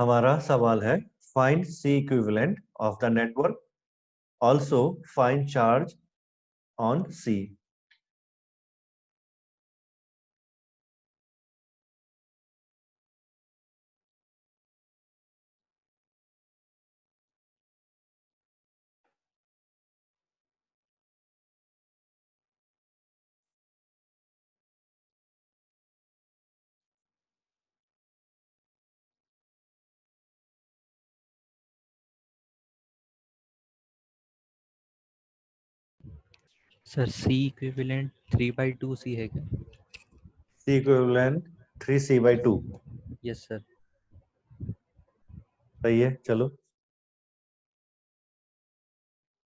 हमारा सवाल है find C equivalent of the network, also find charge on C. Sir C equivalent 3/2 C है क्या? C equivalent 3C/2। Yes sir. सही है, चलो।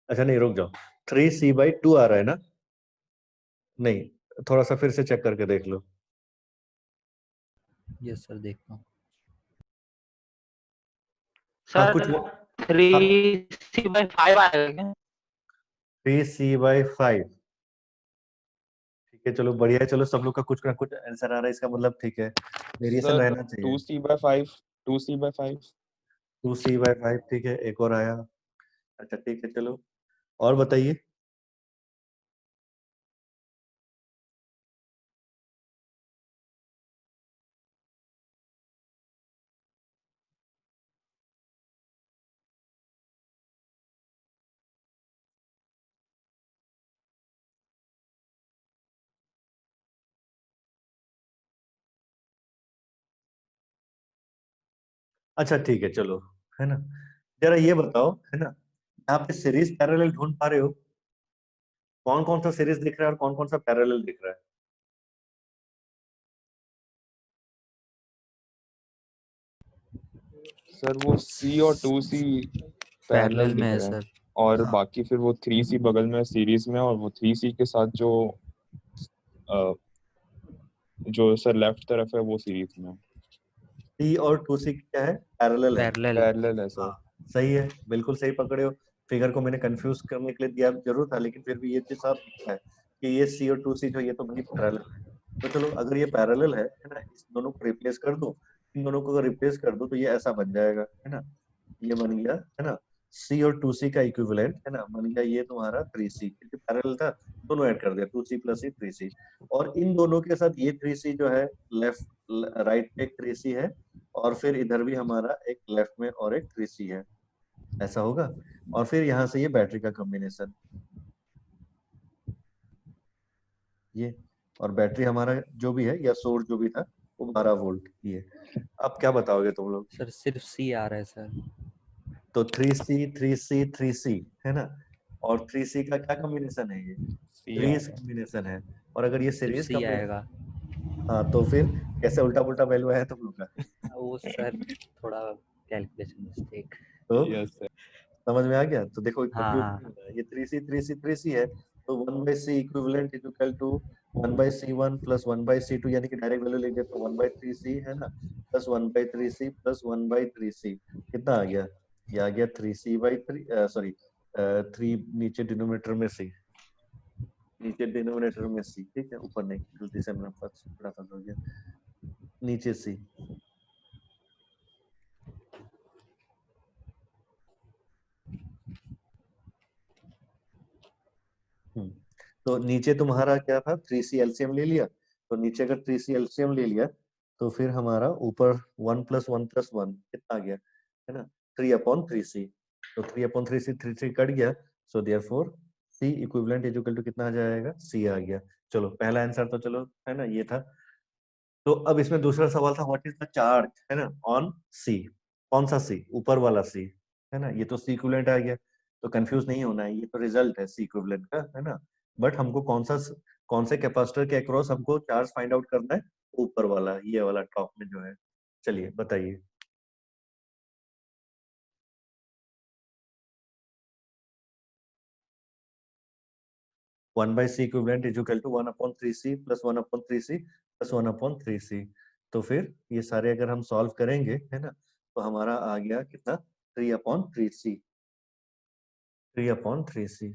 अच्छा नहीं, रुक जाओ। 3C/2 आ रहा है ना? नहीं, थोड़ा सा फिर से चेक करके देख लो। यस सर, देखता हूँ। हाँ, सर कुछ हाँ, 3C/5 आएगा क्या? 3C/5। ठीक है, चलो बढ़िया है। चलो सब लोग का कुछ ना कुछ आंसर आ रहा है, इसका मतलब ठीक है, वेरिएशन सर रहना चाहिए। 2C/5 2C/5 2C/5, ठीक है, एक और आया। अच्छा ठीक है, चलो और बताइए। अच्छा ठीक है, चलो, है ना, जरा ये बताओ, है ना, यहाँ पे सीरीज पैरेलल ढूंढ पा रहे हो? कौन कौन सा सीरीज दिख रहा है और कौन कौन सा पैरेलल दिख रहा है? सर वो C और 2C पैरेलल पैरेलल में दिख है रहा है, सर। और हाँ, बाकी फिर वो 3C बगल में सीरीज में, और वो 3C के साथ जो सर लेफ्ट तरफ है वो सीरीज में सी और 2C क्या है? पैरेलल है। पैरेलल। पैरेलल है सर। हाँ, सही है, बिल्कुल सही पकड़े हो। फिगर को मैंने कंफ्यूज करने के लिए दिया जरूर था, लेकिन फिर भी ये चीज साफ दिखता है कि ये सी और 2C जो ये तो भाई पैरेलल है। तो चलो, अगर ये पैरेलल है ना, इस दोनों को रिप्लेस कर दो। इन दोनों को अगर रिप्लेस कर दो तो ये ऐसा बन जाएगा, है ना, ये बन गया, है ना, सी और 2C का इक्विवेलेंट, है ना, बन गया ये तुम्हारा 3C, क्योंकि पैरेलल था, दोनों ऐड कर दिया, 2C+C 3C। और इन दोनों के साथ ये 3C जो है, लेफ्ट राइट पे एक 3C है, और फिर इधर भी हमारा एक लेफ्ट में और एक 3C है, ऐसा होगा। और फिर यहाँ से ये बैटरी का कॉम्बिनेशन, ये, और बैटरी हमारा जो भी है या सोर्स जो भी था वो 12 वोल्ट ये। अब क्या बताओगे तुम लोग? सर सिर्फ सी आ रहा है सर। तो 3C 3C 3C, है ना, और 3C का क्या कॉम्बिनेशन है? ये C आ सीरीज रहा है। कॉम्बिनेशन है। और अगर ये सिर्फ सीरीज सी कॉम्बिनेशन, आएगा। हाँ, तो फिर कैसे उल्टा पुल्टा वैल्यू है तुम लोग का? वो सर थोड़ा कैलकुलेशन मिस्टेक। तो यस सर। समझ में आ गया? तो देखो हाँ कंफ्यूज नहीं हाँ। होना है। ये 3C है, तो 1/C equivalent is equal to 1/C1 plus 1/C2, यानी कि डायरेक्ट वैल्यू लिख दे तो 1/3C, है ना, प्लस 1/3C प्लस 1/3C, कितना आ गया? ये आ गया 3C/3, सॉरी, 3 नीचे डिनोमिनेटर में C, नीचे डिनोमिनेटर में C, ठीक है, ऊपर नहीं, गलती से मैंने फटाफट हो गया, नीचे C। तो नीचे तुम्हारा क्या था? 3C एलसीएम ले लिया, तो नीचे अगर 3C एलसीएम ले लिया तो फिर हमारा ऊपर 1+1+1 कितना आ गया, है ना, 3/3C। तो 3/3C 3 कट गया, so therefore C equivalent is equal to कितना आ जाएगा? C आ गया। चलो पहला आंसर तो चलो, है ना, ये था। तो अब इसमें दूसरा सवाल था, व्हाट इज द चार्ज, है ना, ऑन C। कौन सा C? ऊपर वाला C, है ना, ये तो C इक्विवेलेंट आ गया, तो कंफ्यूज नहीं होना है, ये तो रिजल्ट है C इक्विवेलेंट का, है ना। बट हमको कौन से कैपेसिटर के अक्रॉस हमको चार्ज फाइंड आउट करना है? ऊपर वाला, ये वाला टॉप में जो है। चलिए बताइए। 1/C equivalent is equal to 1/3C plus 1/3C plus 1/3C। तो फिर ये सारे अगर हम सॉल्व करेंगे, है ना, तो हमारा आ गया कितना? 3/3C, 3/3C।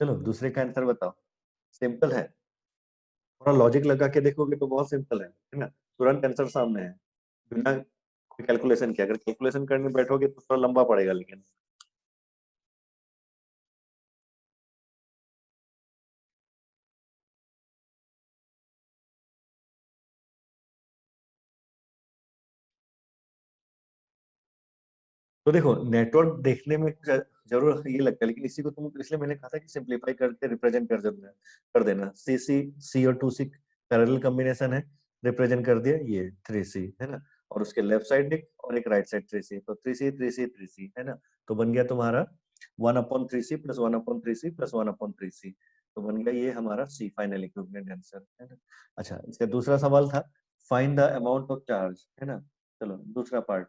चलो दूसरे का आंसर बताओ। सिंपल है, थोड़ा लॉजिक लगा के देखोगे तो बहुत सिंपल है ना। तुरंत आंसर सामने है, बिना कोई कैलकुलेशन किया। अगर कैलकुलेशन करने बैठोगे तो थोड़ा लंबा पड़ेगा लेकिन। तो देखो नेटवर्क देखने में जरूर ये लगता है, लेकिन इसी को तुम, इसलिए मैंने कहा था कि सिंप्लीफाई करके रिप्रेजेंट कर देना। सी सी सी और टू सी पैरेलल कॉम्बिनेशन है, रिप्रेजेंट कर दिया ये 3C है ना। और उसके लेफ्ट साइड एक और एक राइट साइड 3C, तो 3C है ना। तो बन गया तुम्हारा 1/3C plus 1/3C plus 1/3C। तो बन गया ये हमारा सी, फाइनल इक्विवेलेंट आंसर है ना। अच्छा, इसका दूसरा सवाल था find the amount of charge, है ना। चलो दूसरा part,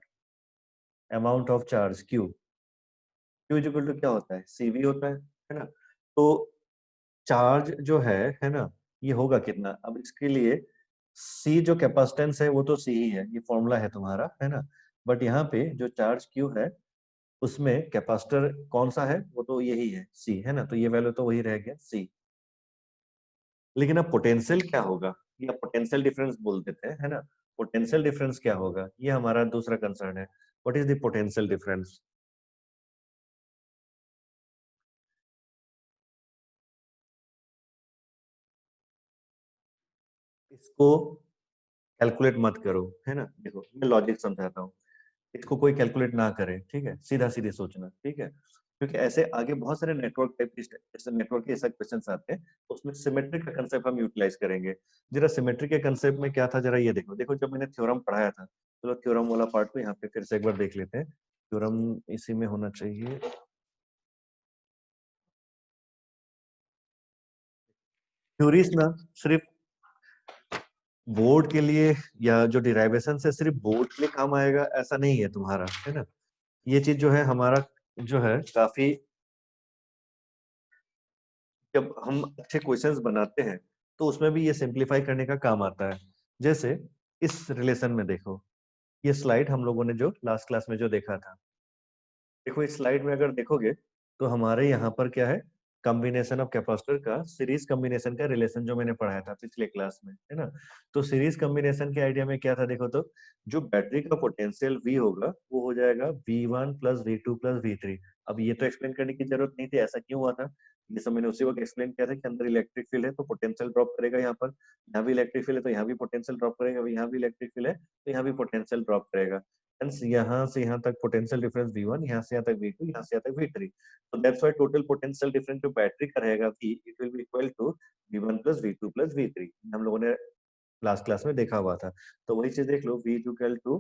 amount of charge Q. Q is equal to क्या होता है, सीवी होता है ना। तो चार्ज जो है ना, ये होगा कितना। अब इसके लिए सी जो कैपेसिटेंस है वो तो सी ही है, ये फॉर्मूला है तुम्हारा, है ना। बट यहाँ पे जो चार्ज क्यू है उसमें कैपेसिटर कौन सा है, वो तो यही है सी, है ना। तो ये वैल्यू तो वही रह गया सी। लेकिन अब पोटेंशियल क्या होगा, या पोटेंशियल डिफरेंस बोल देते हैं, है ना। पोटेंशियल डिफरेंस क्या होगा, ये हमारा दूसरा कंसर्न है। What is the potential difference. इसको कैलकुलेट मत करो, है ना। देखो मैं लॉजिक समझाता हूँ, इसको कोई कैलकुलेट ना करे, ठीक है। सीधा सीधे सोचना, ठीक है। क्योंकि ऐसे आगे बहुत सारे नेटवर्क टाइप जैसे नेटवर्क के ऐसे क्वेश्चन आते हैं, तो उसमें सिमेट्रिक का कंसेप्ट हम यूटिलाइज करेंगे। जरा सिमेट्रिक के कंसेप्ट में क्या था, जरा ये देखो। देखो जब मैंने थ्योरम पढ़ाया था, चलो थ्योरम वाला पार्ट को यहाँ पे फिर से एक बार देख लेते हैं। थ्योरम इसी में होना चाहिए। थ्योरीज ना सिर्फ बोर्ड के लिए, या जो डिराइवेशन से सिर्फ बोर्ड के लिए काम आएगा ऐसा नहीं है तुम्हारा, है ना। ये चीज जो है हमारा जो है काफी, जब हम अच्छे क्वेश्चंस बनाते हैं तो उसमें भी ये सिंप्लीफाई करने का काम आता है। जैसे इस रिलेशन में देखो, ये स्लाइड हम लोगों ने जो लास्ट क्लास में जो देखा था, देखो इस स्लाइड में अगर देखोगे तो हमारे यहाँ पर क्या है, कॉम्बिनेशन ऑफ कैपेसिटर का सीरीज कॉम्बिनेशन का रिलेशन जो मैंने पढ़ाया था पिछले क्लास में, है ना। तो सीरीज कॉम्बिनेशन के आइडिया में क्या था, देखो तो जो बैटरी का पोटेंशियल V होगा वो हो जाएगा V1 plus V2 plus V3। अब ये तो एक्सप्लेन करने की जरूरत नहीं थी, ऐसा क्यों हुआ था। ये सब मैंने उसी वक्त एक्सप्लेन किया था कि अंदर इलेक्ट्रिक फील्ड है तो पोटेंशियल ड्रॉप करेगा यहाँ पर, यहाँ भी इलेक्ट्रिक फील्ड है तो यहाँ भी पोटेंशियल ड्रॉप करेगा, यहाँ भी इलेक्ट्रिक फील्ड है तो यहाँ भी पोटेंशियल ड्रॉप करेगा। Hence, यहाँ से यहाँ तक पोटेंशियल डिफरेंस V1, यहाँ से यहाँ तक V2, यहाँ से यहाँ तक V3। तो that's why total potential difference जो बैटरी का रहेगा V, it will be equal to V1 plus V2 plus V3। हम लोगों ने लास्ट क्लास में देखा हुआ था। तो वही चीज देख लो, V इक्वल टू,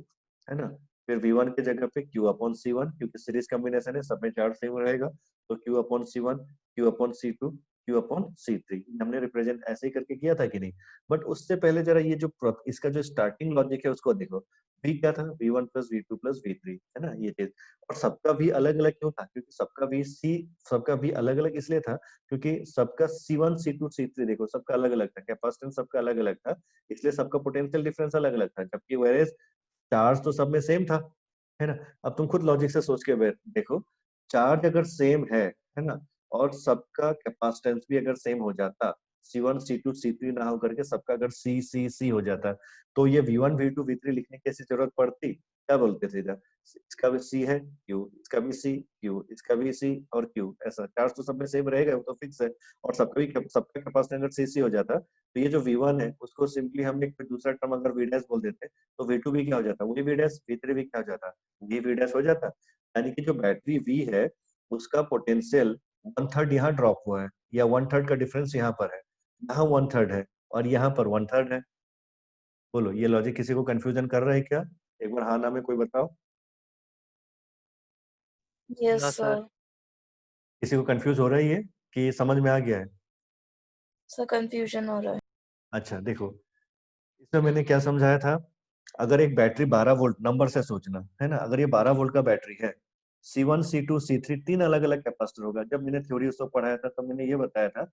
है ना। फिर V1 की जगह पे Q अपॉन C1, क्योंकि सीरीज कॉम्बिनेशन है सब में चार्ज सेम रहेगा, तो Q upon C1, Q upon C2, Q upon C3। हमने रिप्रेजेंट ऐसे ही करके किया था कि नहीं। बट उससे पहले जरा ये जो इसका जो स्टार्टिंग लॉजिक है उसको देखो। V क्या था, V1 plus V2 plus V3, है ना ये चीज। और सबका भी अलग अलग क्यों था, क्योंकि सबका भी अलग अलग इसलिए था क्योंकि सबका C1 C2 C3 देखो सबका अलग अलग था, कैपेसिटेंस सबका अलग अलग था, इसलिए सबका पोटेंशियल डिफरेंस अलग अलग था। जबकि वेरेज चार्ज तो सब में सेम था, है ना। अब तुम खुद लॉजिक से सोच के देखो, चार्ज अगर सेम है ना, और सबका कैपेसिटेंस भी अगर सेम हो जाता, C1 C2 C3 ना हो करके सबका अगर C हो जाता, तो ये V1 V2 V3 लिखने की ऐसी जरूरत पड़ती, क्या बोलते थे इधर, इसका भी C है Q, इसका भी C Q, इसका भी C और Q, ऐसा चार्ज तो सब में सेम रहेगा, वो तो फिक्स है। और सबका कैपेसिटेंस अगर C हो जाता, तो ये जो V1 है उसको सिंपली हम एक दूसरा टर्म अगर V डैश बोल देते तो V2 भी क्या हो जाता, वही V डैश, V3 भी क्या हो जाता, V डैश हो जाता। यानी कि जो बैटरी V है उसका पोटेंशियल 1/3 यहाँ ड्रॉप हुआ है, या 1/3 का डिफरेंस यहाँ पर है, यहाँ 1/3 है और यहाँ पर 1/3 है। बोलो ये लॉजिक किसी को कंफ्यूजन कर रहा है क्या, एक बार हाँ ना में कोई बताओ। Yes no sir. सर। किसी को कंफ्यूज हो रहा है ये, कि समझ में आ गया है। सर कंफ्यूजन हो रहा है। अच्छा देखो, इसमें मैंने क्या समझाया था, अगर एक बैटरी 12 वोल्ट, नंबर से सोचना, है ना। अगर ये 12 वोल्ट का बैटरी है, C1 C2 C3 तीन अलग अलग कैपेसिटर होगा। जब मैंने थ्योरी उसको पढ़ाया था तब मैंने ये बताया था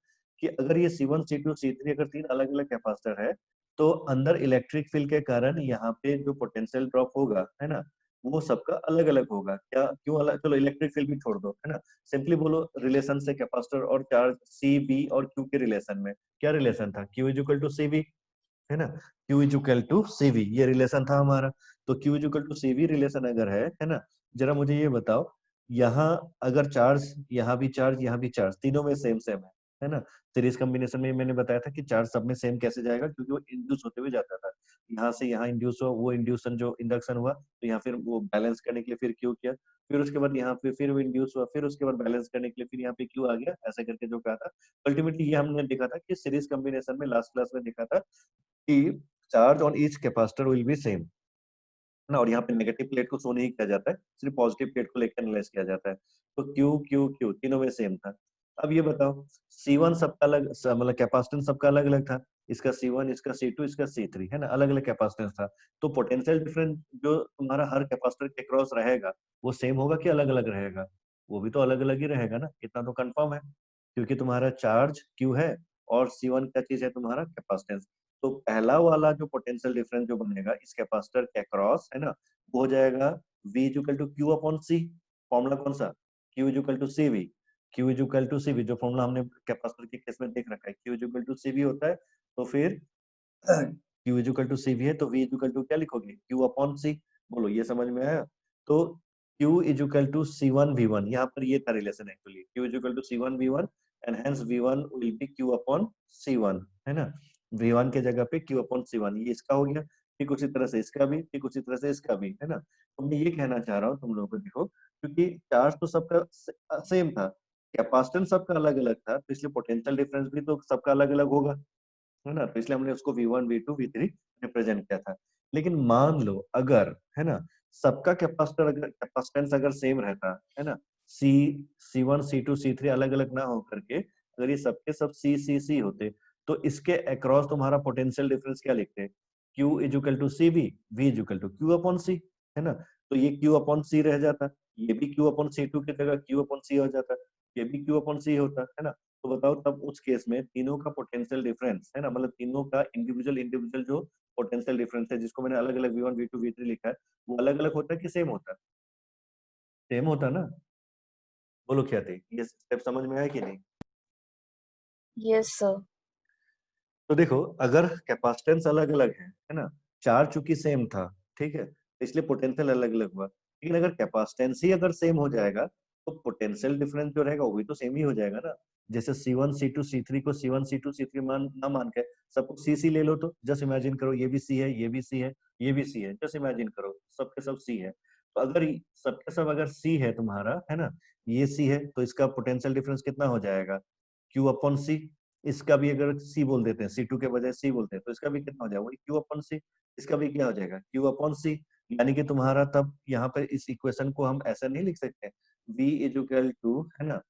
कि अगर ये C1 C2 C3 अगर तीन अलग अलग कैपेसिटर है, तो अंदर इलेक्ट्रिक फील्ड के कारण यहाँ पे जो पोटेंशियल ड्रॉप होगा, है ना, वो सबका अलग अलग होगा। क्या क्यों अलग? चलो इलेक्ट्रिक फील्ड भी छोड़ दो, है ना, सिंपली बोलो रिलेशन से कैपेसिटर और चार्ज सी बी और क्यू के रिलेशन में क्या रिलेशन था? Q is equal to C V, है ना, Q is equal to CV, ये रिलेशन था हमारा। तो Q is equal to CV relation अगर है ना, जरा मुझे ये बताओ, यहाँ अगर चार्ज, यहाँ भी चार्ज, यहाँ भी चार्ज, तीनों में सेम सेम है ना, सीरीज कॉम्बिनेशन में मैंने बताया था कि चार्ज सब में सेम कैसे जाएगा, क्योंकि वो इंड्यूस होते हुए जाता था, यहाँ से यहाँ इंड्यूस हुआ, वो इंड्यूसन जो इंडक्शन हुआ, तो यहाँ फिर वो बैलेंस करने के लिए फिर Q किया, फिर उसके बाद यहाँ पे फिर वो इंड्यूस हुआ, फिर उसके बाद बैलेंस करने के लिए फिर यहाँ पे Q आ गया, ऐसा करके जो कहा था। अल्टीमेटली ये हमने देखा था कि सीरीज कॉम्बिनेशन में लास्ट क्लास में देखा था कि charge on each capacitor will be same ना, और यहाँ पे नेगेटिव प्लेट को शो नहीं किया जाता है, सिर्फ पॉजिटिव प्लेट को लेकर एनालाइज किया जाता है। तो क्यू क्यू क्यू तीनों में सेम था। अब ये बताओ C1 सबका अलग, मतलब कैपेसिटेंस सबका अलग अलग था, इसका C1, इसका C2, इसका C3, है ना, अलग अलग कैपेसिटेंस था। तो पोटेंशियल डिफरेंस जो तुम्हारा हर कैपेसिटर के क्रॉस रहेगा वो सेम होगा कि अलग अलग रहेगा? वो भी तो अलग अलग ही रहेगा ना, इतना तो कंफर्म है, क्योंकि तुम्हारा चार्ज क्यू है और C1 क्या चीज है? तुम्हारा कैपेसिटेंस। तो पहला वाला जो पोटेंशियल डिफरेंस जो बनेगा इस कैपेसिटर के अक्रॉस, है ना, वो हो जाएगा V equal to Q upon C। Formula कौन सा? Q equal to CV। Q equal to CV जो फॉर्मूला हमने कैपेसिटर के केस में देख रखा है, Q इक्वल टू CV होता है। तो फिर Q इक्वल टू CV है तो V इक्वल टू क्या लिखोगे? Q upon C। बोलो ये समझ में आया? तो Q इक्वल टू C1 V1, यहाँ पर ये था रिलेशन एक्चुअली, Q इक्वल टू C1 V1 and hence V1 will be Q upon C1, है ना, V1 के जगह पे Q अपॉन C1, ये इसका हो गया। ठीक उसी तरह से इसका भी, ठीक उसी तरह से इसका भी, है ना। तो मैं ये कहना चाह रहा हूँ तुम लोगों को, देखो क्योंकि चार्ज तो सबका सेम था, कैपेसिटेंस सबका अलग अलग था, तो इसलिए पोटेंशियल डिफरेंस भी तो सबका अलग अलग होगा, है ना, तो इसलिए हमने उसको V1 V2 V3 रिप्रेजेंट किया था। लेकिन मान लो अगर, है ना, सबका कैपेसिटर अगर कैपेसिटेंस अगर सेम रहता, है ना, C C1 C2 C3 अलग अलग ना हो करके अगर ये सबके सब C होते, तो इसके अक्रॉस तुम्हारा पोटेंशियल डिफरेंस क्या लिखते? Q is equal to CV, V is equal to Q upon C, है ना। तो ये Q अपॉन C रह जाता, ये भी Q अपॉन C2 की जगह Q अपॉन C हो जाता, ये भी Q अपॉन C होता, है ना। तो बताओ तब उस केस में तीनों का पोटेंशियल डिफरेंस, है ना, मतलब तीनों का इंडिविजुअल इंडिविजुअल जो पोटेंशियल डिफरेंस है, जिसको मैंने अलग अलग V1 V2 V3 लिखा है, वो अलग अलग होता है कि सेम होता है? सेम होता ना। बोलो क्या थी, ये स्टेप समझ में आया कि नहीं? Yes, sir. तो देखो अगर कैपेसिटेंस अलग अलग है ना, चार्ज चूंकि सेम था, ठीक है, तो इसलिए पोटेंशियल अलग अलग हुआ। लेकिन अगर कैपेसिटेंस ही अगर सेम हो जाएगा तो पोटेंशियल डिफरेंस जो रहेगा वो भी तो सेम ही हो जाएगा ना। जैसे C1 C2 C3 को C1 C2 C3 मान ना मान के सबको CC ले लो, तो जस्ट इमेजिन करो ये भी C है, ये भी C है, ये भी C है, जस्ट इमेजिन करो सबके सब C है। तो अगर सबके सब अगर C है तुम्हारा, है ना, ये C है, तो इसका पोटेंशियल डिफरेंस कितना हो जाएगा? Q upon C। इसका भी अगर C बोल देते हैं, C2 के बजाय C बोलते हैं, तो इसका भी कितना हो जाएगा? वही Q अपॉन C। इसका भी क्या हो जाएगा? Q upon C। यानी कि तुम्हारा तब यहाँ पर इस इक्वेशन को हम ऐसा नहीं लिख सकते V इज इक्वल टू, है ना,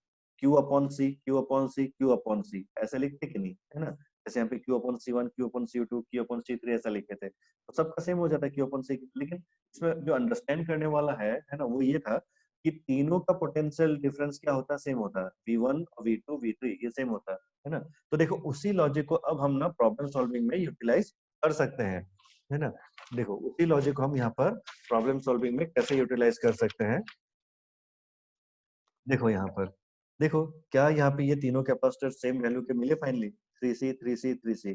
Q upon C, Q upon C, Q upon C, ऐसे लिखते कि नहीं, है ना। जैसे यहाँ पे Q upon C1, Q upon C2, Q upon C3 ऐसा लिखे थे, तो सबका सेम हो जाता है Q अपॉन C। लेकिन इसमें जो अंडरस्टैंड करने वाला है ना, वो ये था कि तीनों का पोटेंशियल डिफरेंस क्या होता है? सेम होता है, V1 V2 V3 ये सेम होता है ना। तो देखो उसी लॉजिक को अब हम ना प्रॉब्लम सॉल्विंग में यूटिलाइज कर सकते हैं, है ना। देखो उसी लॉजिक को हम यहाँ पर प्रॉब्लम सॉल्विंग में कैसे यूटिलाइज कर सकते हैं। देखो यहाँ पर, देखो क्या यहाँ पे ये तीनों कैपेसिटर सेम वैल्यू के मिले फाइनली? 3C 3C 3C,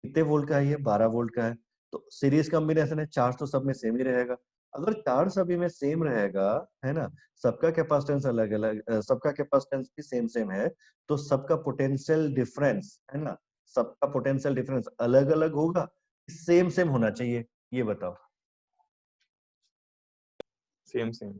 कितने वोल्ट का है? ये 12 वोल्ट का है। तो सीरीज कॉम्बिनेशन है, चार्ज तो सब में सेम ही रहेगा। अगर चार्ज सभी में सेम रहेगा, है ना, सबका कैपेसिटेंस अलग अलग, सबका कैपेसिटेंस भी सेम सेम है, तो सबका पोटेंशियल डिफरेंस, है ना, सबका पोटेंशियल डिफरेंस अलग अलग होगा, सेम सेम होना चाहिए? ये बताओ। Same same.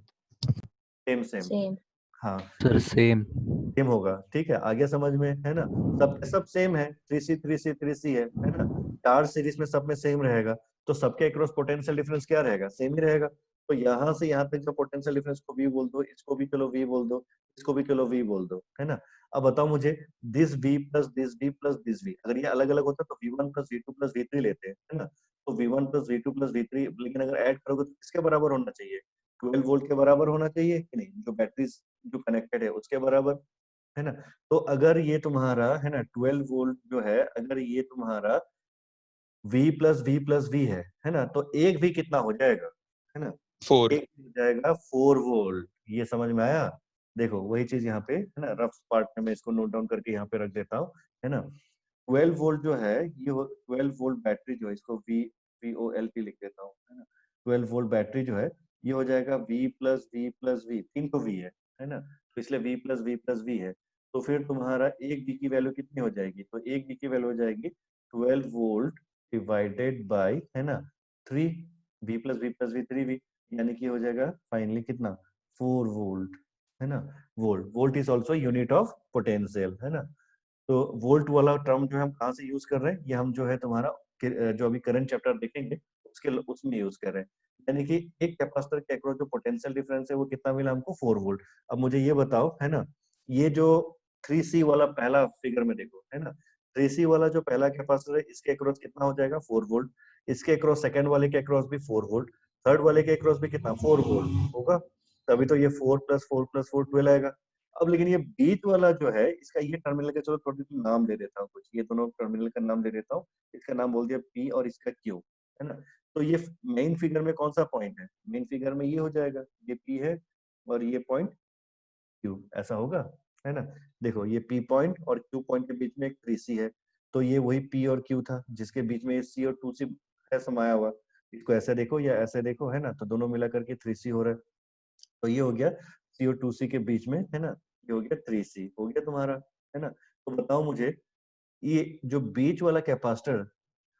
Same same, Same. हाँ सर सेम। सेम होगा, ठीक है, आगे समझ में, है ना। सबके सब सेम है, 3C 3C 3C है ना, चार सीरीज में सब में सेम रहेगा, तो सबके अक्रॉस पोटेंशियल डिफरेंस क्या रहेगा? सेम ही रहेगा। तो यहाँ से यहाँ तक जो पोटेंशियल डिफरेंस को V बोल दो, इसको भी चलो V बोल दो, इसको भी चलो V बोल दो, है ना। अब बताओ मुझे, this V plus this V plus this V, अगर ये अलग अलग होता तो V1 plus V2 plus V3 लेते हैं, है ना। तो V1 plus V2 plus V3, लेकिन अगर ऐड करोगे तो किसके बराबर होना चाहिए? 12 वोल्ट के बराबर होना चाहिए कि नहीं, जो बैटरी जो कनेक्टेड है उसके बराबर, है ना। तो अगर ये तुम्हारा, है ना, 12 वोल्ट जो है, अगर ये तुम्हारा V plus V plus V है ना, तो एक भी कितना हो जाएगा, है ना, 4। एक हो जाएगा 4 वोल्ट। ये समझ में आया? देखो वही चीज यहाँ पे है ना, रफ पार्ट में मैं इसको नोट डाउन करके यहाँ पे रख देता हूँ, है ना। 12 वोल्ट जो है ये 12 वोल्ट बैटरी जो है, इसको VOLT लिख देता हूँ, है ना। 12 वोल्ट बैटरी जो है ये हो जाएगा V plus V plus V, 3 तो V है ना, तो इसलिए V plus V plus V है। तो फिर तुम्हारा एक V की वैल्यू कितनी हो जाएगी? तो एक V की वैल्यू हो जाएगी 12 वोल्ट डिवाइडेड बाय, है ना, 3 V plus V plus V 3V, यानी कि हो जाएगा फाइनली कितना? 4 वोल्ट, है ना। Volt is also unit of potential, है ना। तो वोल्ट वाला टर्म जो है हम कहाँ से यूज कर रहे हैं? ये हम जो है तुम्हारा जो अभी करंट चैप्टर देखेंगे उसके उसमें यूज कर रहे हैं। यानी कि एक कैपेसिटर के अक्रॉस जो पोटेंशियल डिफरेंस है वो कितना मिला हमको? 4 वोल्ट। अब मुझे ये बताओ, है ना, ये जो 3C वाला पहला फिगर में देखो, है ना, 3C वाला जो पहला कैपेसिटर है इसके अक्रॉस कितना हो जाएगा? 4 वोल्ट। इसके अक्रॉस सेकंड वाले के अक्रॉस भी 4 वोल्ट, थर्ड वाले के अक्रॉस भी कितना? 4 वोल्ट होगा। तभी तो ये 4 प्लस 4 प्लस 4 12 आएगा। अब लेकिन ये बीच वाला जो है इसका ये टर्मिनल का, चलो थोड़ी सी नाम दे देता हूँ, कुछ ये दोनों टर्मिनल का नाम दे देता हूँ। इसका नाम बोल दिया P और इसका Q, है ना। तो ये मेन फिगर में कौन सा पॉइंट है? मेन फिगर में ये हो जाएगा, ये P है और ये पॉइंट Q, ऐसा होगा, है ना। देखो ये P पॉइंट और Q पॉइंट के बीच में एक 3C है, तो ये वही P और Q था जिसके बीच में ये C और 2C है समाया हुआ। इसको ऐसे देखो या ऐसे देखो, है ना, तो दोनों मिला करके 3C हो रहा है। तो ये हो गया C और 2C के बीच में, है ना, ये हो गया 3C हो गया तुम्हारा, है ना। तो बताओ मुझे, ये जो बीच वाला कैपेसिटर,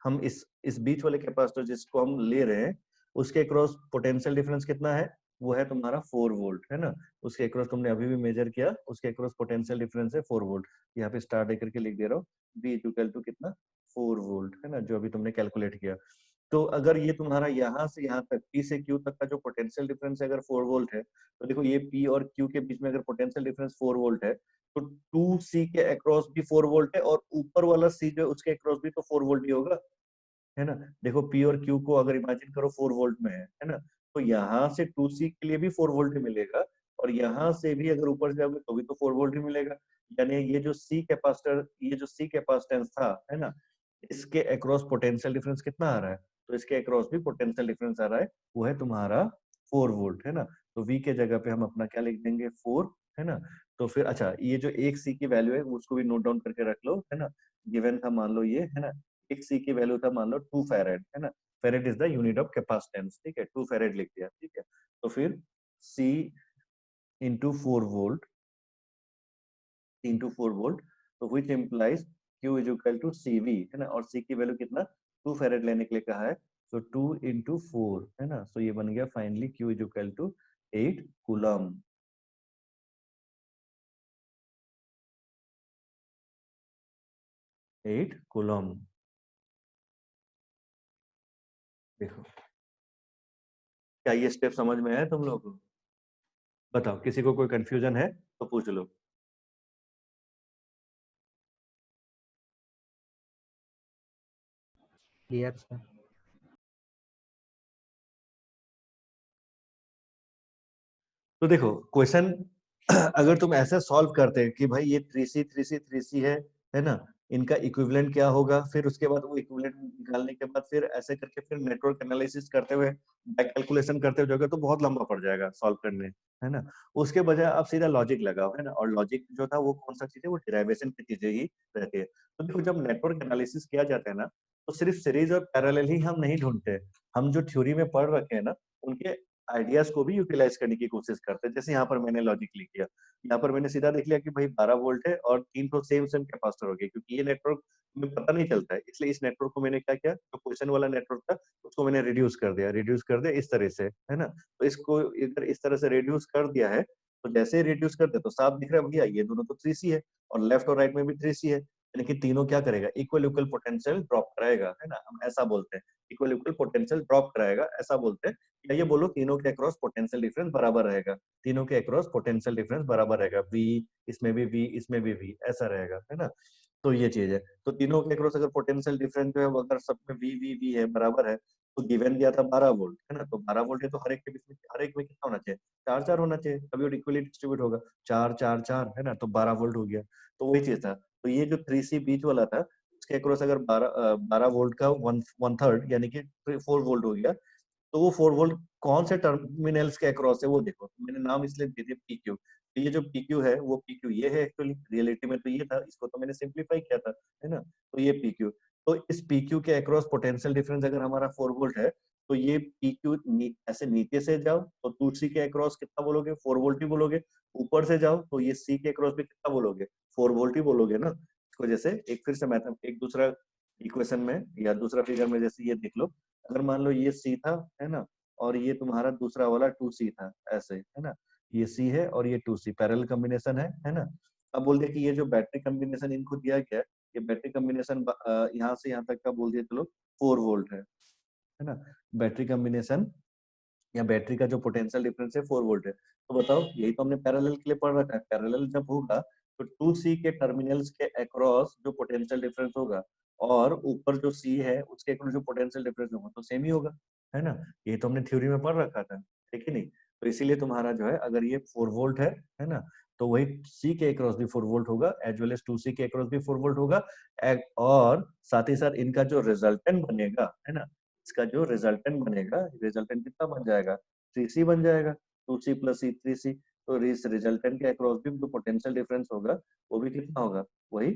हम इस बीच वाले कैपेसिटर जिसको हम ले रहे हैं उसके अक्रॉस पोटेंशियल डिफरेंस कितना है? वो है तुम्हारा 4 वोल्ट, है ना। उसके अक्रॉस तुमने अभी भी मेजर किया, उसके अक्रॉस पोटेंशियल डिफरेंस है 4 वोल्ट। यहाँ पे स्टार देकर के लिख दे रहा हूँ, B इक्वल टू कितना? 4 वोल्ट, है ना, जो अभी तुमने कैलकुलेट किया। तो अगर ये तुम्हारा यहाँ से यहाँ तक P से Q तक का जो पोटेंशियल डिफरेंस है अगर 4 वोल्ट है, तो देखो ये P और Q के बीच में अगर पोटेंशियल डिफरेंस 4 वोल्ट है, तो 2C के अक्रॉस भी 4 वोल्ट है और ऊपर वाला C जो है उसके अक्रॉस भी तो 4 वोल्ट ही होगा, है ना। देखो P और Q को अगर इमेजिन करो 4 वोल्ट में है ना, तो यहाँ से 2C के लिए भी 4 वोल्ट ही मिलेगा और यहाँ से भी अगर ऊपर जाओगे तो भी तो 4 वोल्ट ही मिलेगा। यानी ये जो C कैपेसिटर, ये जो C कैपेसिटेंस था, है ना, इसके अक्रॉस पोटेंशियल डिफरेंस कितना आ रहा है? तो इसके अक्रॉस भी पोटेंशियल डिफरेंस आ रहा है, वो है तुम्हारा 4 वोल्ट, है ना। तो V के जगह पे हम अपना क्या लिख देंगे? 4, है ना। तो फिर अच्छा, ये जो एक C की वैल्यू है उसको भी नोट डाउन करके रख लो, है ना। गिवन था मान लो ये, है ना, एक C की वैल्यू था मान लो 2 फैरेड, है ना। Farad is the unit of capacitance, ठीक है, 2 फैरेड लिख दिया, ठीक है। तो फिर C into 4 volt into 4 volt, तो which implies Q is equal to CV, है ना, और C की वैल्यू कितना? 2 फैरेड लेने के लिए कहा है, तो 2 इंटू 4, है ना, सो ये बन गया finally Q is equal to 8 coulomb. 8 coulomb. देखो क्या ये स्टेप समझ में आया तुम लोगों को? बताओ, किसी को कोई कंफ्यूजन है तो पूछ लो। Clear sir. तो देखो क्वेश्चन अगर तुम ऐसे सॉल्व करते कि भाई ये 3C 3C 3C है ना, इनका इक्विवेलेंट क्या होगा, फिर उसके बाद वो इक्विवेलेंट निकालने के बाद फिर ऐसे करके फिर नेटवर्क एनालिसिस करते हुए बैक कैलकुलेशन करते हुए जाओगे तो बहुत लंबा पड़ जाएगा सॉल्व करने, है ना। उसके बजाय आप सीधा लॉजिक लगाओ, है ना, और लॉजिक जो था वो कौन सा चीज है? वो डिराइवेशन की चीजें ही रहती है। तो देखो जब नेटवर्क एनालिसिस किया जाता है ना, तो सिर्फ सीरीज और पैरेलल ही हम नहीं ढूंढते, हम जो थ्योरी में पढ़ रखे हैं ना उनके आइडियाज को भी यूटिलाइज करने की कोशिश करते हैं। जैसे यहाँ पर मैंने लॉजिक लिख दिया, यहाँ पर मैंने सीधा देख लिया कि भाई 12 वोल्ट है और 3 तो सेम सेम कैपेसिटर हो गए, क्योंकि ये नेटवर्क में पता नहीं चलता है, इसलिए इस नेटवर्क को मैंने क्या किया, जो क्वेश्चन वाला नेटवर्क था उसको मैंने रिड्यूस कर दिया इस तरह से, है ना। तो इसको अगर इस तरह से रिड्यूस कर दिया है, तो जैसे ही रिड्यूस कर दिया तो साफ दिख रहा है भैया ये दोनों तो 3C है और लेफ्ट और राइट में भी 3C है, यानी कि तीनों क्या करेगा? इक्वल इक्वल पोटेंशियल ड्रॉप कराएगा, है ना, हम ऐसा बोलते हैं, इक्वल इक्वल पोटेंशियल ड्रॉप कराएगा ऐसा बोलते हैं। या ये बोलो तीनों के अक्रॉस पोटेंशियल डिफरेंस बराबर रहेगा, तीनों के अक्रॉस पोटेंशियल डिफरेंस बराबर रहेगा, V इसमें भी V इसमें भी V ऐसा रहेगा, है ना। तो ये चीज है, तो तीनों के अक्रॉस अगर पोटेंशियल डिफरेंस जो है वो अगर सब में V है बराबर है, तो गिवन दिया था 12 वोल्ट, है ना, तो 12 वोल्ट है तो हर एक के बीच में, हर एक में कितना होना चाहिए? 4 4 होना चाहिए, तभी वो इक्वली डिस्ट्रीब्यूट होगा। 4 4 4, है ना, तो 12 वोल्ट हो गया। तो वही चीज था, तो ये जो 3C बीच वाला था उसके अक्रॉस अगर 12 वोल्ट का वन थर्ड यानी कि 4 वोल्ट हो गया, तो वो 4 वोल्ट कौन से टर्मिनल्स के अक्रॉस है वो देखो। तो मैंने नाम इसलिए दे दिया PQ। तो ये जो PQ है वो PQ ये है, एक्चुअली रियलिटी में तो ये था, इसको तो मैंने सिंप्लीफाई किया था, है ना। तो ये PQ, तो इस PQ के अक्रॉस पोटेंशियल डिफरेंस अगर हमारा 4 वोल्ट है, तो ये PQ ऐसे नीचे से जाओ तो 2C के अक्रॉस कितना बोलोगे, 4 वोल्ट ही बोलोगे। ऊपर से जाओ तो ये C के अक्रॉस भी कितना बोलोगे, 4 वोल्ट ही बोलोगे ना। इसको जैसे एक फिर से मैथ एक दूसरा इक्वेशन में या दूसरा फिगर में जैसे ये देख लो, अगर मान लो ये C था, है ना, और ये तुम्हारा दूसरा वाला 2C था, ऐसे, है ना। ये C है और ये 2C पैरेलल कॉम्बिनेशन है ना। अब बोल दिया कि ये जो बैटरी कॉम्बिनेशन इनको दिया गया है, ये बैटरी कॉम्बिनेशन यहाँ से यहाँ तक का बोल दिया चलो 4 वोल्ट है ना। बैटरी कॉम्बिनेशन या बैटरी का जो पोटेंशियल डिफरेंस है 4 वोल्ट है। तो बताओ, यही तो हमने पैरेलल के लिए पढ़ रखा है। पैरेलल जब होगा तो 2C के टर्मिनल्स के अक्रॉस जो पोटेंशियल डिफरेंस होगा और ऊपर जो C है उसके अक्रॉस जो पोटेंशियल डिफरेंस होगा तो सेम ही होगा, है ना। ये तो हमने थ्योरी में पढ़ रखा था, है कि नहीं। तो इसीलिए तुम्हारा जो है अगर ये 4 वोल्ट है ना, तो वही C के अक्रॉस भी 4 वोल्ट होगा एज वेल एज 2C के अक्रॉस भी 4 वोल्ट होगा। और साथ ही साथ इनका जो रिजल्टेंट बनेगा, है ना, इसका जो रिजल्टेंट बनेगा, रिजल्टेंट कितना बन जाएगा, 3C बन जाएगा। 2C plus C 3C। तो इस रिजल्टेंट के अक्रॉस भी जो पोटेंशियल डिफरेंस होगा वो भी कितना होगा, वही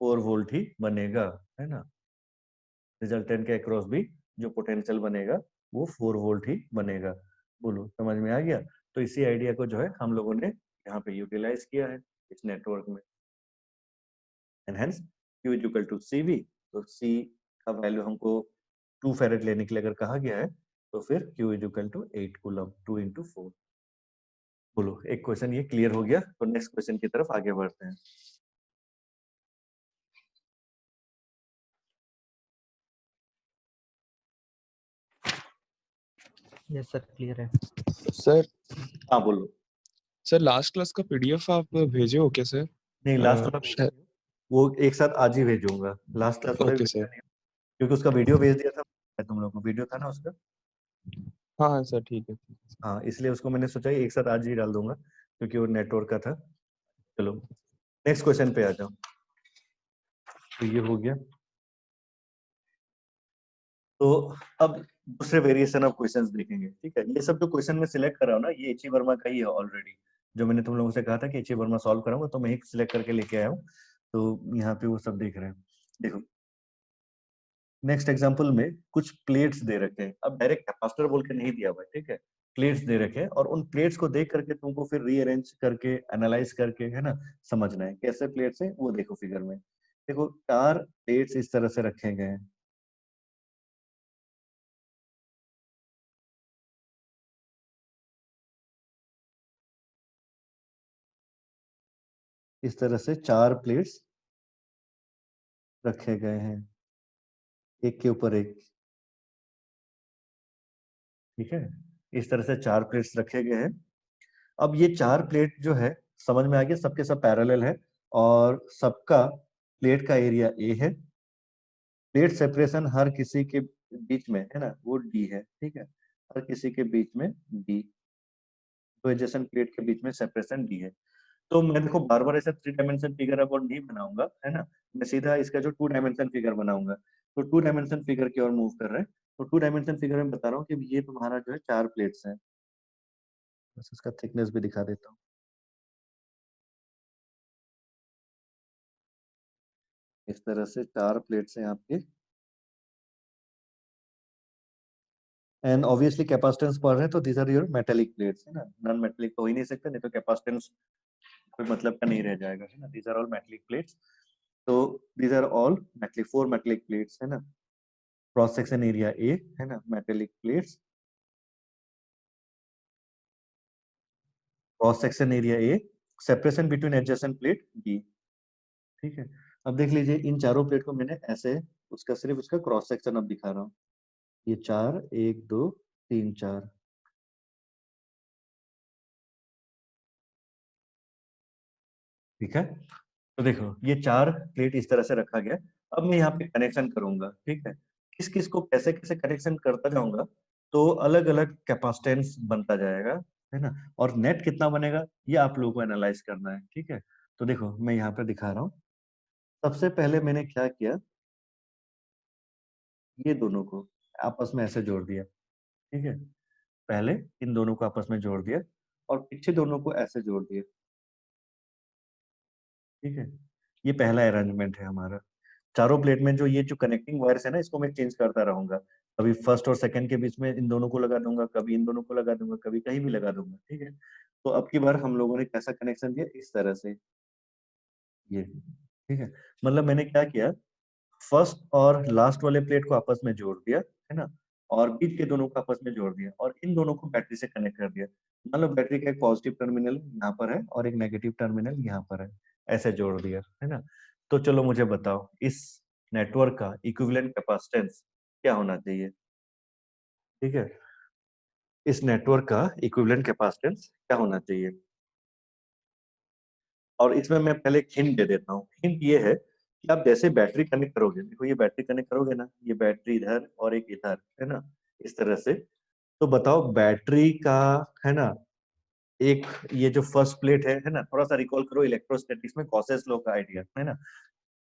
4 वोल्ट ही बनेगा, है ना। रिजल्टेंट के अक्रॉस भी जो पोटेंशियल बनेगा वो 4 वोल्ट ही बनेगा। बोलो समझ में आ गया। तो इसी आइडिया को जो है हम लोगों ने यहाँ पे यूटिलाइज किया है इस नेटवर्क में। And hence Q is equal to CV। तो C का वैल्यू हमको 2 फैरेड लेने के लिए अगर कहा गया है तो फिर Q is equal to 8 coulomb, 2 into 4। बोलो, एक क्वेश्चन ये क्लियर हो गया, तो नेक्स्ट क्वेश्चन की तरफ आगे बढ़ते हैं। यस सर, क्लियर है। सर हाँ बोलो। सर लास्ट क्लास का पीडीएफ आप भेजे हो क्या सर? नहीं, लास्ट वाला शायद। वो एक साथ आज ही भेजूंगा। लास्ट क्लास वाला भी ओके भेजा सर। नहीं, क्योंकि उसका वीडियो भेज दिया था तुम लोगों को, वीडियो था ना उसका। हाँ हाँ सर, ठीक है। हाँ, इसलिए उसको मैंने सोचा एक साथ आज ही डाल दूंगा क्योंकि वो नेटवर्क का था। चलो नेक्स्ट क्वेश्चन पे आ जाओ। तो ये हो गया। तो अब दूसरे वेरिएशन ऑफ क्वेश्चंस देखेंगे, ठीक है। ये सब जो क्वेश्चन में सिलेक्ट कर रहा हूँ ना, ये एच वर्मा का ही है ऑलरेडी। जो मैंने तुम लोगों से कहा था कि एच वर्मा सॉल्व कराऊंगा, तो मैं ही सिलेक्ट करके लेके आया हूँ। तो यहाँ पे वो सब देख रहे हैं। देखो नेक्स्ट एग्जांपल में कुछ प्लेट्स दे रखे हैं। अब डायरेक्ट कैपेसिटर बोल के नहीं दिया हुआ है, ठीक है। प्लेट्स दे रखे हैं और उन प्लेट्स को देख करके तुमको फिर रीअरेंज करके एनालाइज करके, है ना, समझना है कैसे प्लेट्स है वो। देखो फिगर में, देखो 4 प्लेट्स इस तरह से रखे गए हैं। इस तरह से 4 प्लेट्स रखे गए हैं, एक के ऊपर एक, ठीक है। इस तरह से 4 प्लेट्स रखे गए हैं। अब ये 4 प्लेट जो है, समझ में आ गया, सबके सब पैरेलल है और सबका प्लेट का एरिया A है। प्लेट सेपरेशन हर किसी के बीच में, है ना, वो D है, ठीक है। हर किसी के बीच में D, तो एडजेसेंट प्लेट के बीच में सेपरेशन D है। तो मैं देखो बार बार ऐसा 3 डायमेंशन फिगर अब और नहीं बनाऊंगा, है ना। मैं सीधा इसका जो 2 डायमेंशन फिगर बनाऊंगा। तो 2 डायमेंशन फिगर की ओर मूव कर रहे हैं। तो 2 डायमेंशन फिगर में बता रहा हूँ कि ये तुम्हारा जो है 4 प्लेट्स हैं। बस इसका थिकनेस भी दिखा देता हूँ। इस तरह से 4 प्लेट्स हैं आपके। एंड ऑब्वियसली कैपेसिटेंस पढ़ रहे हैं तो these are your metallic plates, है ना। नॉन मेटेलिक तो हो ही नहीं सकते, नहीं तो कैपेसिटेंस कोई मतलब का नहीं रह जाएगा, है ना। These are all metallic plates. तो these are all metallic, 4 metallic plates, है ना। क्रॉस सेक्शन एरिया A, है ना, metallic plates. Cross section area A, separation between adjacent plate D, ठीक है। अब देख लीजिए इन चारों प्लेट को मैंने ऐसे उसका सिर्फ उसका क्रॉस सेक्शन अब दिखा रहा हूँ। ये 4, 1 2 3 4, ठीक है। तो देखो ये 4 प्लेट इस तरह से रखा गया। अब मैं यहाँ पे कनेक्शन करूंगा, ठीक है। किस किस को कैसे कैसे कनेक्शन करता जाऊंगा तो अलग अलग कैपेसिटेंस बनता जाएगा, है ना। और नेट कितना बनेगा ये आप लोगों को एनालाइज करना है, ठीक है। तो देखो मैं यहाँ पे दिखा रहा हूँ। सबसे पहले मैंने क्या किया, ये दोनों को आपस में ऐसे जोड़ दिया, ठीक है, पहले इन दोनों को आपस में जोड़ दिया और पीछे दोनों को ऐसे जोड़ दिया। ठीक है, ये पहला अरेंजमेंट है हमारा। चारों प्लेट में जो ये जो कनेक्टिंग वायर्स है ना, इसको मैं चेंज करता रहूंगा। कभी फर्स्ट और सेकंड के बीच में इन दोनों को लगा दूंगा, कभी इन दोनों को लगा दूंगा, कभी कहीं भी लगा दूंगा। ठीक है, तो अब की बार हम लोगों ने कैसा कनेक्शन दिया, इस तरह से ये। ठीक है, मतलब मैंने क्या किया, फर्स्ट और लास्ट वाले प्लेट को आपस में जोड़ दिया, है ना, और बीच के दोनों को आपस में जोड़ दिया और इन दोनों को बैटरी से कनेक्ट कर दिया। मान लो बैटरी का एक पॉजिटिव टर्मिनल यहाँ पर है और एक नेगेटिव टर्मिनल यहाँ पर है, ऐसे जोड़ दिया, है ना। तो चलो मुझे बताओ, इस नेटवर्क का इक्विवेलेंट कैपेसिटेंस क्या होना चाहिए। ठीक है, इस नेटवर्क का इक्विवेलेंट कैपेसिटेंस क्या होना चाहिए। और इसमें मैं पहले एक हिंट दे देता हूँ। हिंट ये है कि आप जैसे बैटरी कनेक्ट करोगे, देखो ये बैटरी कनेक्ट करोगे ना, ये बैटरी इधर और एक इधर, है ना, इस तरह से। तो बताओ बैटरी का, है ना, एक ये जो फर्स्ट प्लेट है ना, थोड़ा सा रिकॉल करो इलेक्ट्रोस्टैटिक्स में गॉसेस लॉ का आइडिया, है ना।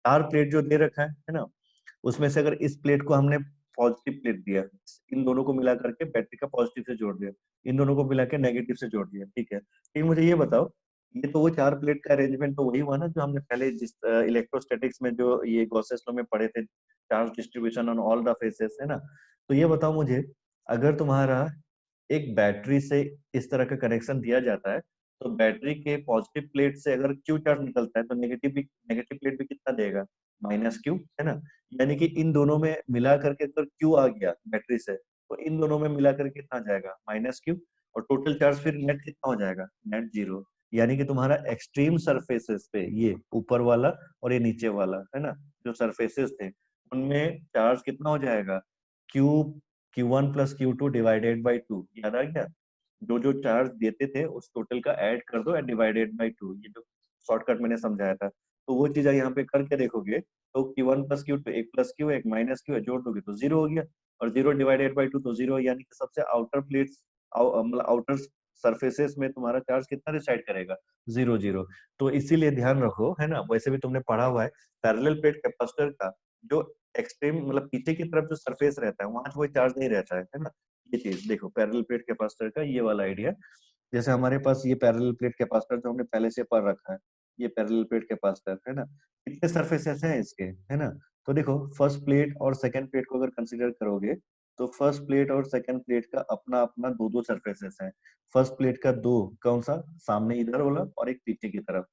4 प्लेट जो दे रखा है ना, उसमें से अगर इस प्लेट को हमने पॉजिटिव प्लेट दिया, इन दोनों को मिला करके बैटरी का पॉजिटिव से जोड़ दिया, इन दोनों को मिला के नेगेटिव से जोड़ दिया। ठीक है, फिर मुझे ये बताओ, ये तो वो 4 प्लेट का अरेंजमेंट तो वही हुआ ना जो हमने पहले जिस इलेक्ट्रोस्टैटिक्स में जो ये गॉसेस लॉ में पढ़े थे, charge distribution on all the faces, है ना। तो ये बताओ मुझे, अगर तुम्हारा एक बैटरी से इस तरह का कनेक्शन दिया जाता है, तो बैटरी के पॉजिटिव प्लेट से अगर क्यू चार्ज निकलता है तो नेगेटिव प्लेट भी कितना देगा, -Q, है ना। यानी कि इन दोनों में मिला करके अगर क्यू आ गया बैटरी से, तो इन दोनों में मिला करके कितना जाएगा, -Q, और टोटल चार्ज फिर नेट कितना हो जाएगा, नेट 0। यानी कि तुम्हारा एक्सट्रीम सरफेसेस पे, ये ऊपर वाला और ये नीचे वाला, है ना, जो सरफेसेस थे उनमें चार्ज कितना हो जाएगा, Q Q1 + Q2 divided by 2। याद आ गया, जो जो चार्ज देते थे उस टोटल का ऐड कर दो, डिवाइडेड बाई 2। ये जो शॉर्टकट मैंने समझाया था, तो वो चीज यहाँ पे करके देखोगे तो Q1 + Q2, एक प्लस क्यू एक माइनस क्यू है, जोड़ दोगे तो 0 हो गया, और 0 डिवाइडेड बाई 2 तो 0। यानी कि सबसे आउटर प्लेट्स, मतलब आउटर सरफेसेस में तुम्हारा चार्ज कितना रिसाइड करेगा, 0 0। तो इसीलिए ध्यान रखो, है ना, वैसे भी तुमने पढ़ा हुआ है, पैरेलल प्लेट कैपेसिटर का जो एक्सट्रीम मतलब पीछे की तरफ जो सरफेस रहता है वहां कोई चार्ज नहीं रहता है ना। ये चीज देखो, पैरेलल प्लेट कैपेसिटर का ये वाला आइडिया। जैसे हमारे पास ये पैरेलल प्लेट कैपेसिटर जो हमने पहले से पढ़ रखा है, ये पैरेलल प्लेट कैपेसिटर, है ना, कितने सरफेसेस हैं इसके, है ना। तो देखो, फर्स्ट प्लेट और सेकंड प्लेट को अगर कंसीडर करोगे, तो फर्स्ट प्लेट और सेकंड प्लेट का अपना अपना दो दो सरफेसेस हैं। फर्स्ट प्लेट का दो, कौन सा, सामने इधर वाला और एक पीछे की तरफ,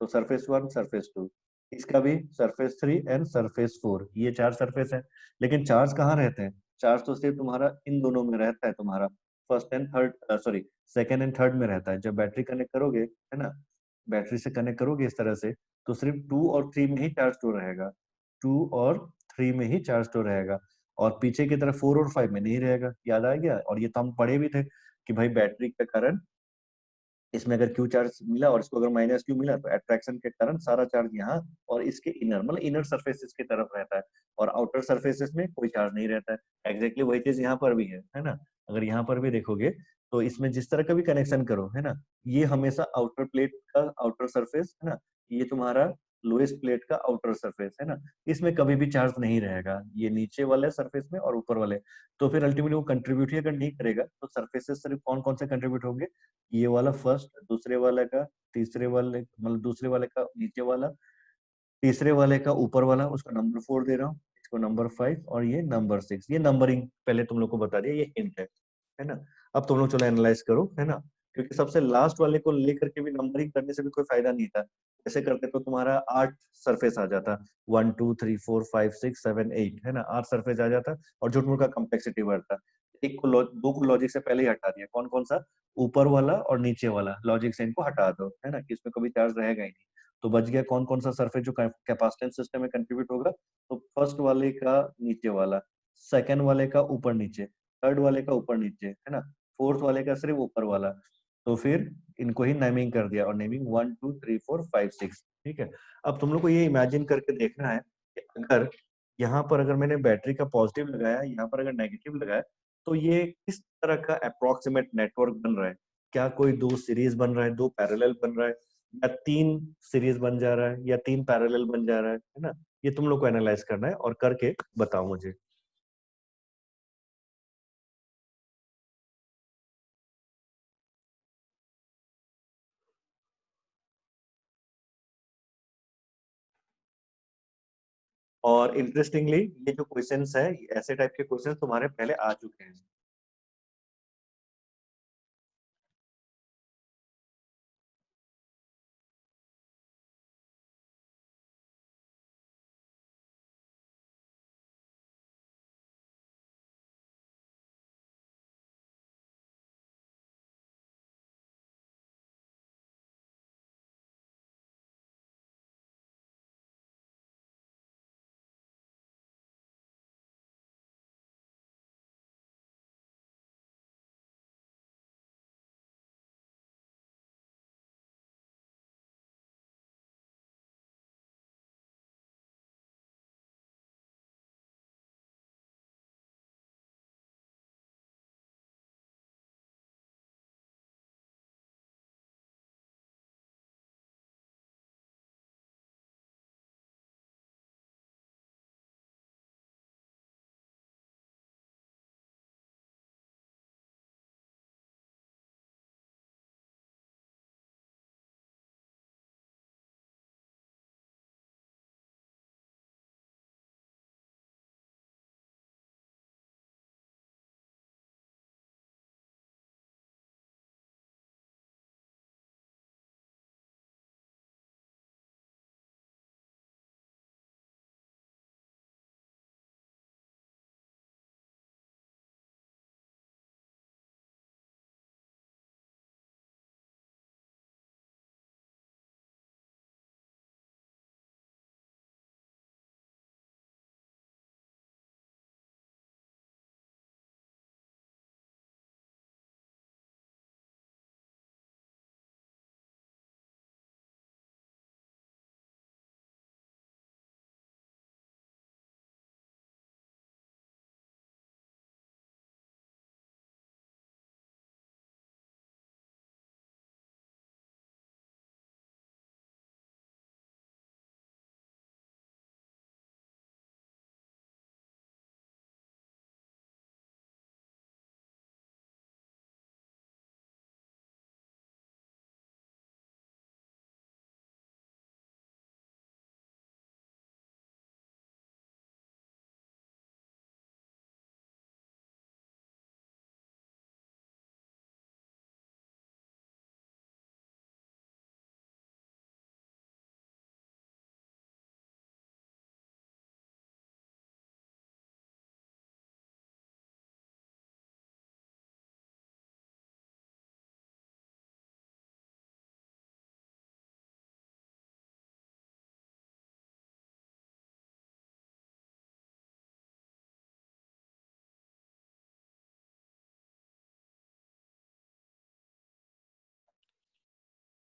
तो सरफेस 1 सरफेस 2। इसका भी सरफेस 3 एंड सरफेस 4, ये 4 सरफेस है। लेकिन चार्ज कहाँ रहते हैं, चार्ज तो सिर्फ तुम्हारा इन दोनों में रहता है, तुम्हारा first and third, sorry, second and third में रहता है। जब बैटरी कनेक्ट करोगे, है ना, बैटरी से कनेक्ट करोगे इस तरह से, तो सिर्फ 2 और 3 में ही चार्ज स्टोर रहेगा, 2 और 3 में ही चार्ज स्टोर रहेगा, और पीछे की तरफ 4 और 5 में नहीं रहेगा। याद आ गया, और ये तो हम पढ़े भी थे कि भाई बैटरी के कारण इसमें अगर क्यू चार्ज मिला और इसको अगर -Q मिला, तो अट्रैक्शन के कारण सारा चार्ज यहाँ और इसके इनर, मतलब इनर सरफेसेस की तरफ रहता है, और आउटर सरफेसेस में कोई चार्ज नहीं रहता है। एग्जैक्टली वही चीज यहाँ पर भी है ना। अगर यहाँ पर भी देखोगे, तो इसमें जिस तरह का भी कनेक्शन करो, है ना, ये हमेशा आउटर प्लेट का आउटर सरफेस, है ना, ये तुम्हारा लोएस्ट प्लेट का आउटर सरफेस, है ना, इसमें कभी भी चार्ज नहीं रहेगा, ये नीचे वाले सरफेस में और ऊपर वाले। तो फिर अल्टीमेटली वो कंट्रीब्यूट ही अगर नहीं करेगा, तो सरफेसेस सिर्फ कौन कौन से कंट्रीब्यूट होंगे, ये वाला फर्स्ट, दूसरे वाले का, तीसरे वाले, मतलब दूसरे वाले का नीचे वाला, तीसरे वाले का ऊपर वाला, उसका नंबर 4 दे रहा हूँ, इसको नंबर 5, और ये नंबर 6। ये नंबरिंग पहले तुम लोग को बता दिया, ये हिंट है ना। अब तुम लोग चलो एनालाइज करो, है ना, क्योंकि सबसे लास्ट वाले को लेकर के भी नंबरिंग करने से भी कोई फायदा नहीं था। ऐसे करते तो तुम्हारा 8 सरफेस आ जाता, 1 2 3 4 5 6 7 8, है ना, 8 सरफेस आ जाता, और झूठ-मूठ का कॉम्प्लेक्सिटी बढ़ता। एक को दो को लॉजिक से पहले ही हटा दिया, कौन कौन सा, ऊपर वाला और नीचे वाला, लॉजिक से इनको हटा दो, है ना, कि इसमें कभी चार्ज रहेगा ही नहीं। तो बच गया कौन कौन सा सरफेस जो कैपेसिटेंस सिस्टम में कंट्रीब्यूट होगा, तो फर्स्ट वाले का नीचे वाला, सेकंड वाले का ऊपर नीचे, थर्ड वाले का ऊपर नीचे, है ना, फोर्थ वाले का सिर्फ ऊपर वाला। तो फिर इनको ही नेमिंग कर दिया, और नेमिंग 1 2 3 4 5 6। ठीक है, अब तुम लोग को ये इमेजिन करके देखना है कि अगर यहाँ पर अगर मैंने बैटरी का पॉजिटिव लगाया, यहाँ पर अगर नेगेटिव लगाया, तो ये किस तरह का अप्रोक्सीमेट नेटवर्क बन रहा है। क्या कोई 2 सीरीज बन रहा है, 2 पैरेलल बन रहा है, या 3 सीरीज बन जा रहा है, या 3 पैरेलल बन जा रहा है ना। ये तुम लोग को एनालाइज करना है और करके बताओ मुझे। और इंटरेस्टिंगली ये जो क्वेश्चंस है, ऐसे टाइप के क्वेश्चंस तुम्हारे पहले आ चुके हैं।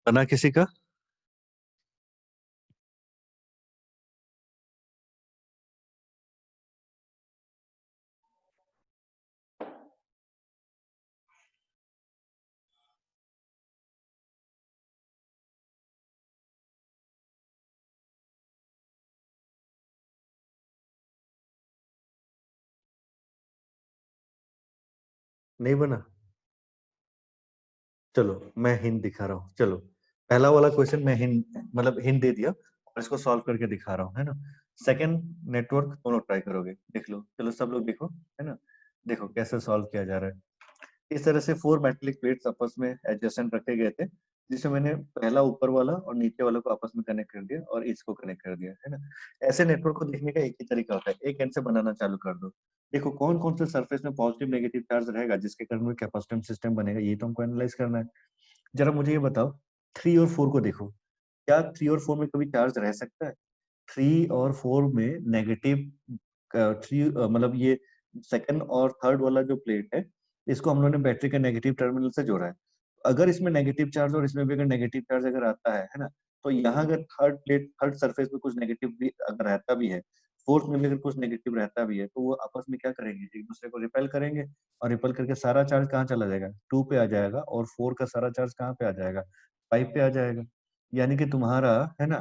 बना किसी का? नहीं बना? चलो मैं हिंट दिखा रहा हूँ। चलो पहला वाला क्वेश्चन मैं हिंट मतलब हिंट दे दिया और इसको सॉल्व करके दिखा रहा हूँ, है ना। सेकंड नेटवर्क दोनों ट्राई करोगे, देख लो। चलो सब लोग देखो, है ना। देखो कैसे सॉल्व किया जा रहा है। इस तरह से 4 मेटेलिक प्लेट्स आपस में एडजेसेंट रखे गए थे, जिसमें मैंने पहला ऊपर वाला और नीचे वाले को आपस में कनेक्ट कर दिया और इसको कनेक्ट कर दिया, है ना। ऐसे नेटवर्क को देखने का एक ही तरीका होता है, एक एंड से बनाना चालू कर दो। देखो कौन कौन से सरफेस में पॉजिटिव नेगेटिव चार्ज रहेगा जिसके कारण में कैपेसिटेंस सिस्टम बनेगा, ये तो हमको एनालाइज करना है। जरा मुझे ये बताओ, 3 और 4 को देखो, क्या 3 और 4 में कभी चार्ज रह सकता है? 3 और 4 में नेगेटिव 3 मतलब ये सेकंड और थर्ड वाला जो प्लेट है, इसको हम लोगों ने बैटरी के नेगेटिव टर्मिनल से जोड़ा है। अगर इसमें नेगेटिव चार्ज और इसमें भी अगर नेगेटिव चार्ज अगर आता है ना, तो यहाँ अगर थर्ड प्लेट थर्ड सरफेस में कुछ नेगेटिव भी अगर रहता भी है, फोर्थ में भी अगर कुछ नेगेटिव रहता भी है, तो वो आपस में क्या करेंगे, एक दूसरे को रिपेल करेंगे। और रिपेल करके सारा चार्ज कहाँ चला जाएगा, 2 पे आ जाएगा, और 4 का सारा चार्ज कहाँ पे आ जाएगा, 5 पे आ जाएगा। यानी कि तुम्हारा, है ना,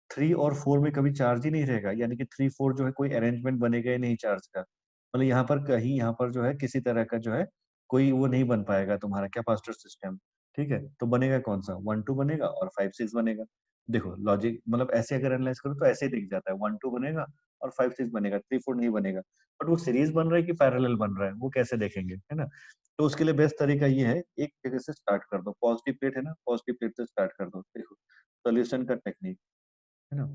3 और 4 में कभी चार्ज ही नहीं रहेगा। यानी कि 3 4 जो है कोई अरेंजमेंट बनेगा ही नहीं चार्ज का। मतलब यहाँ पर कहीं, यहाँ पर जो है किसी तरह का जो है कोई वो नहीं बन पाएगा तुम्हारा कैपेसिटर सिस्टम। ठीक है, तो बनेगा कौन सा, 1 2 बनेगा और 5 6 बनेगा। देखो लॉजिक मतलब ऐसे अगर एनालाइज करो तो ऐसे ही दिख जाता है, 1 2 बनेगा और 5 6 बनेगा, 3 4 नहीं बनेगा। बट वो सीरीज बन रहा है कि पैरेलल बन रहा है वो कैसे देखेंगे, है ना। तो उसके लिए बेस्ट तरीका ये है, एक जगह से स्टार्ट कर दो, पॉजिटिव प्लेट है ना, पॉजिटिव प्लेट से स्टार्ट कर दो। देखो सोल्यूशन का टेक्निक, है ना।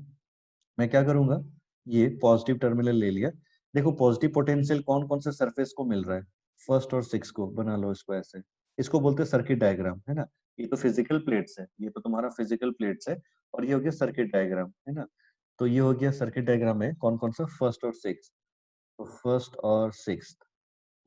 मैं क्या करूंगा, ये पॉजिटिव टर्मिनल ले लिया। देखो पॉजिटिव पोटेंशियल कौन कौन से सरफेस को मिल रहा है, फर्स्ट और 6 को बना लो इसको ऐसे। इसको बोलते हैं सर्किट डायग्राम, है ना। ये तो फिजिकल प्लेट्स है, ये तो तुम्हारा फिजिकल प्लेट्स है, और ये हो गया सर्किट डायग्राम, है ना। तो ये हो गया सर्किट डायग्राम में कौन कौन सा, फर्स्ट और 6। तो फर्स्ट और 6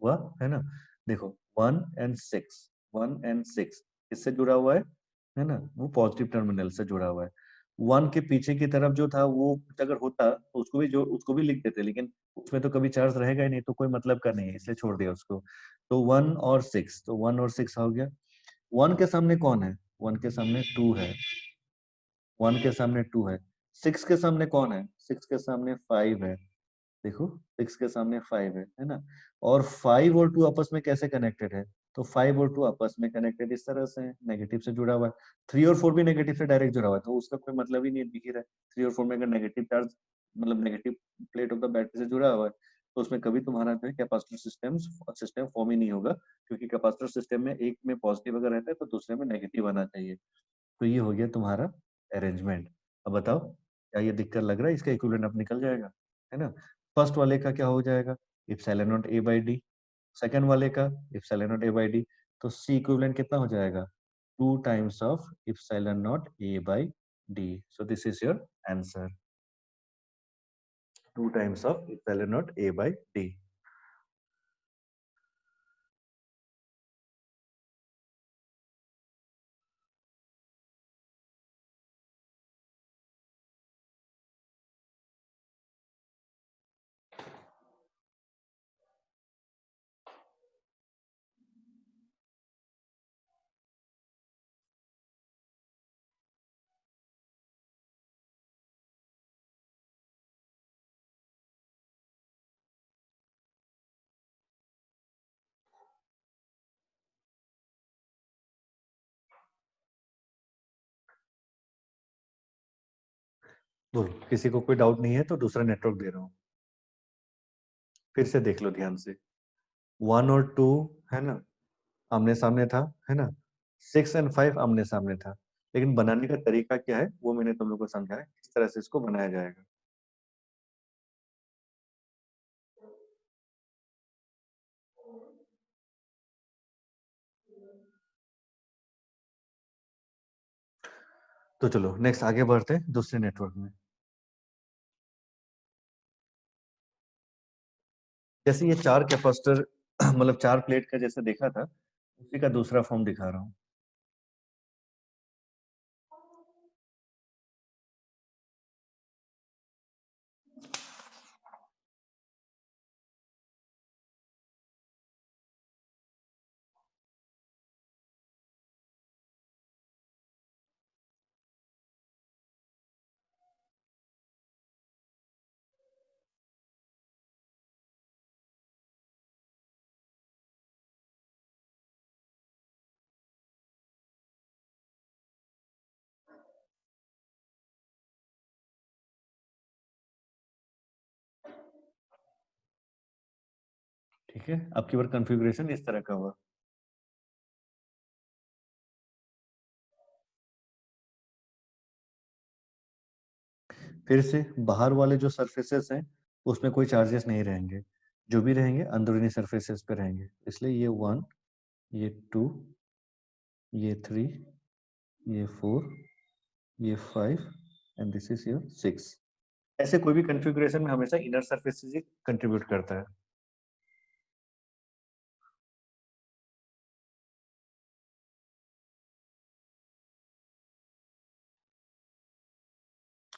हुआ, है ना। देखो 1 and 6, 1 and 6 इससे जुड़ा हुआ है ना, वो पॉजिटिव टर्मिनल से जुड़ा हुआ है। 1 के पीछे की तरफ जो था वो अगर होता तो उसको भी लिख देते, लेकिन उसमें तो कभी चार्ज रहेगा ही नहीं, तो कोई मतलब का नहीं है, इसलिए छोड़ दिया उसको। तो 1 और 6, तो 1 और 6 हो गया। 1 के सामने कौन है, 1 के सामने 2 है, 1 के सामने 2 है। 6 के सामने कौन है, 6 के सामने 5 है। देखो 6 के सामने 5 है ना। और 5 और 2 आपस में कैसे कनेक्टेड है, तो 5 और 2 आपस में कनेक्टेड इस तरह से है, नेगेटिव से जुड़ा हुआ है। 3 और 4 भी नेगेटिव से डायरेक्ट जुड़ा हुआ है, तो उसका कोई मतलब ही नहीं दिख रहा है। 3 और 4 में अगर नेगेटिव चार्ज, मतलब negative plate of the battery से जुड़ा हुआ है, तो उसमें कभी तुम्हारा जो है कैपेसिटर सिस्टम फॉर्म ही नहीं होगा, क्योंकि कैपेसिटर सिस्टम में एक में पॉजिटिव अगर रहता है तो दूसरे में नेगेटिव आना चाहिए। तो ये हो गया तुम्हारा अरेंजमेंट। अब बताओ क्या ये दिक्कत लग रहा है, इसका इक्विवेलेंट अब निकल जाएगा, है ना। फर्स्ट वाले का क्या हो जाएगा, epsilon not A by D. Second वाले का epsilon not A by D. तो सी इक्विवेलेंट कितना हो जाएगा, 2 times of epsilon not A by D. So this is your answer, 2 times of epsilon not A by D. बोलो किसी को कोई डाउट नहीं है तो दूसरा नेटवर्क दे रहा हूँ, फिर से देख लो ध्यान से। 1 और 2 है ना, आमने सामने था, है ना। 6 and 5 आमने सामने था, लेकिन बनाने का तरीका क्या है वो मैंने तुम लोग को समझाया, किस तरह से इसको बनाया जाएगा। तो चलो नेक्स्ट आगे बढ़ते हैं दूसरे नेटवर्क में। जैसे ये 4 कैपेसिटर मतलब 4 प्लेट का जैसे देखा था, उसी का दूसरा फॉर्म दिखा रहा हूँ। ठीक है, अब की बार कॉन्फ़िगरेशन इस तरह का हुआ। फिर से बाहर वाले जो सरफेसेस हैं उसमें कोई चार्जेस नहीं रहेंगे, जो भी रहेंगे अंदरूनी सरफेसेस पे रहेंगे। इसलिए ये 1, ये 2, ये 3, ये 4, ये 5 एंड दिस इज योर 6। ऐसे कोई भी कॉन्फ़िगरेशन में हमेशा इनर सरफेसेस ही कंट्रीब्यूट करता है।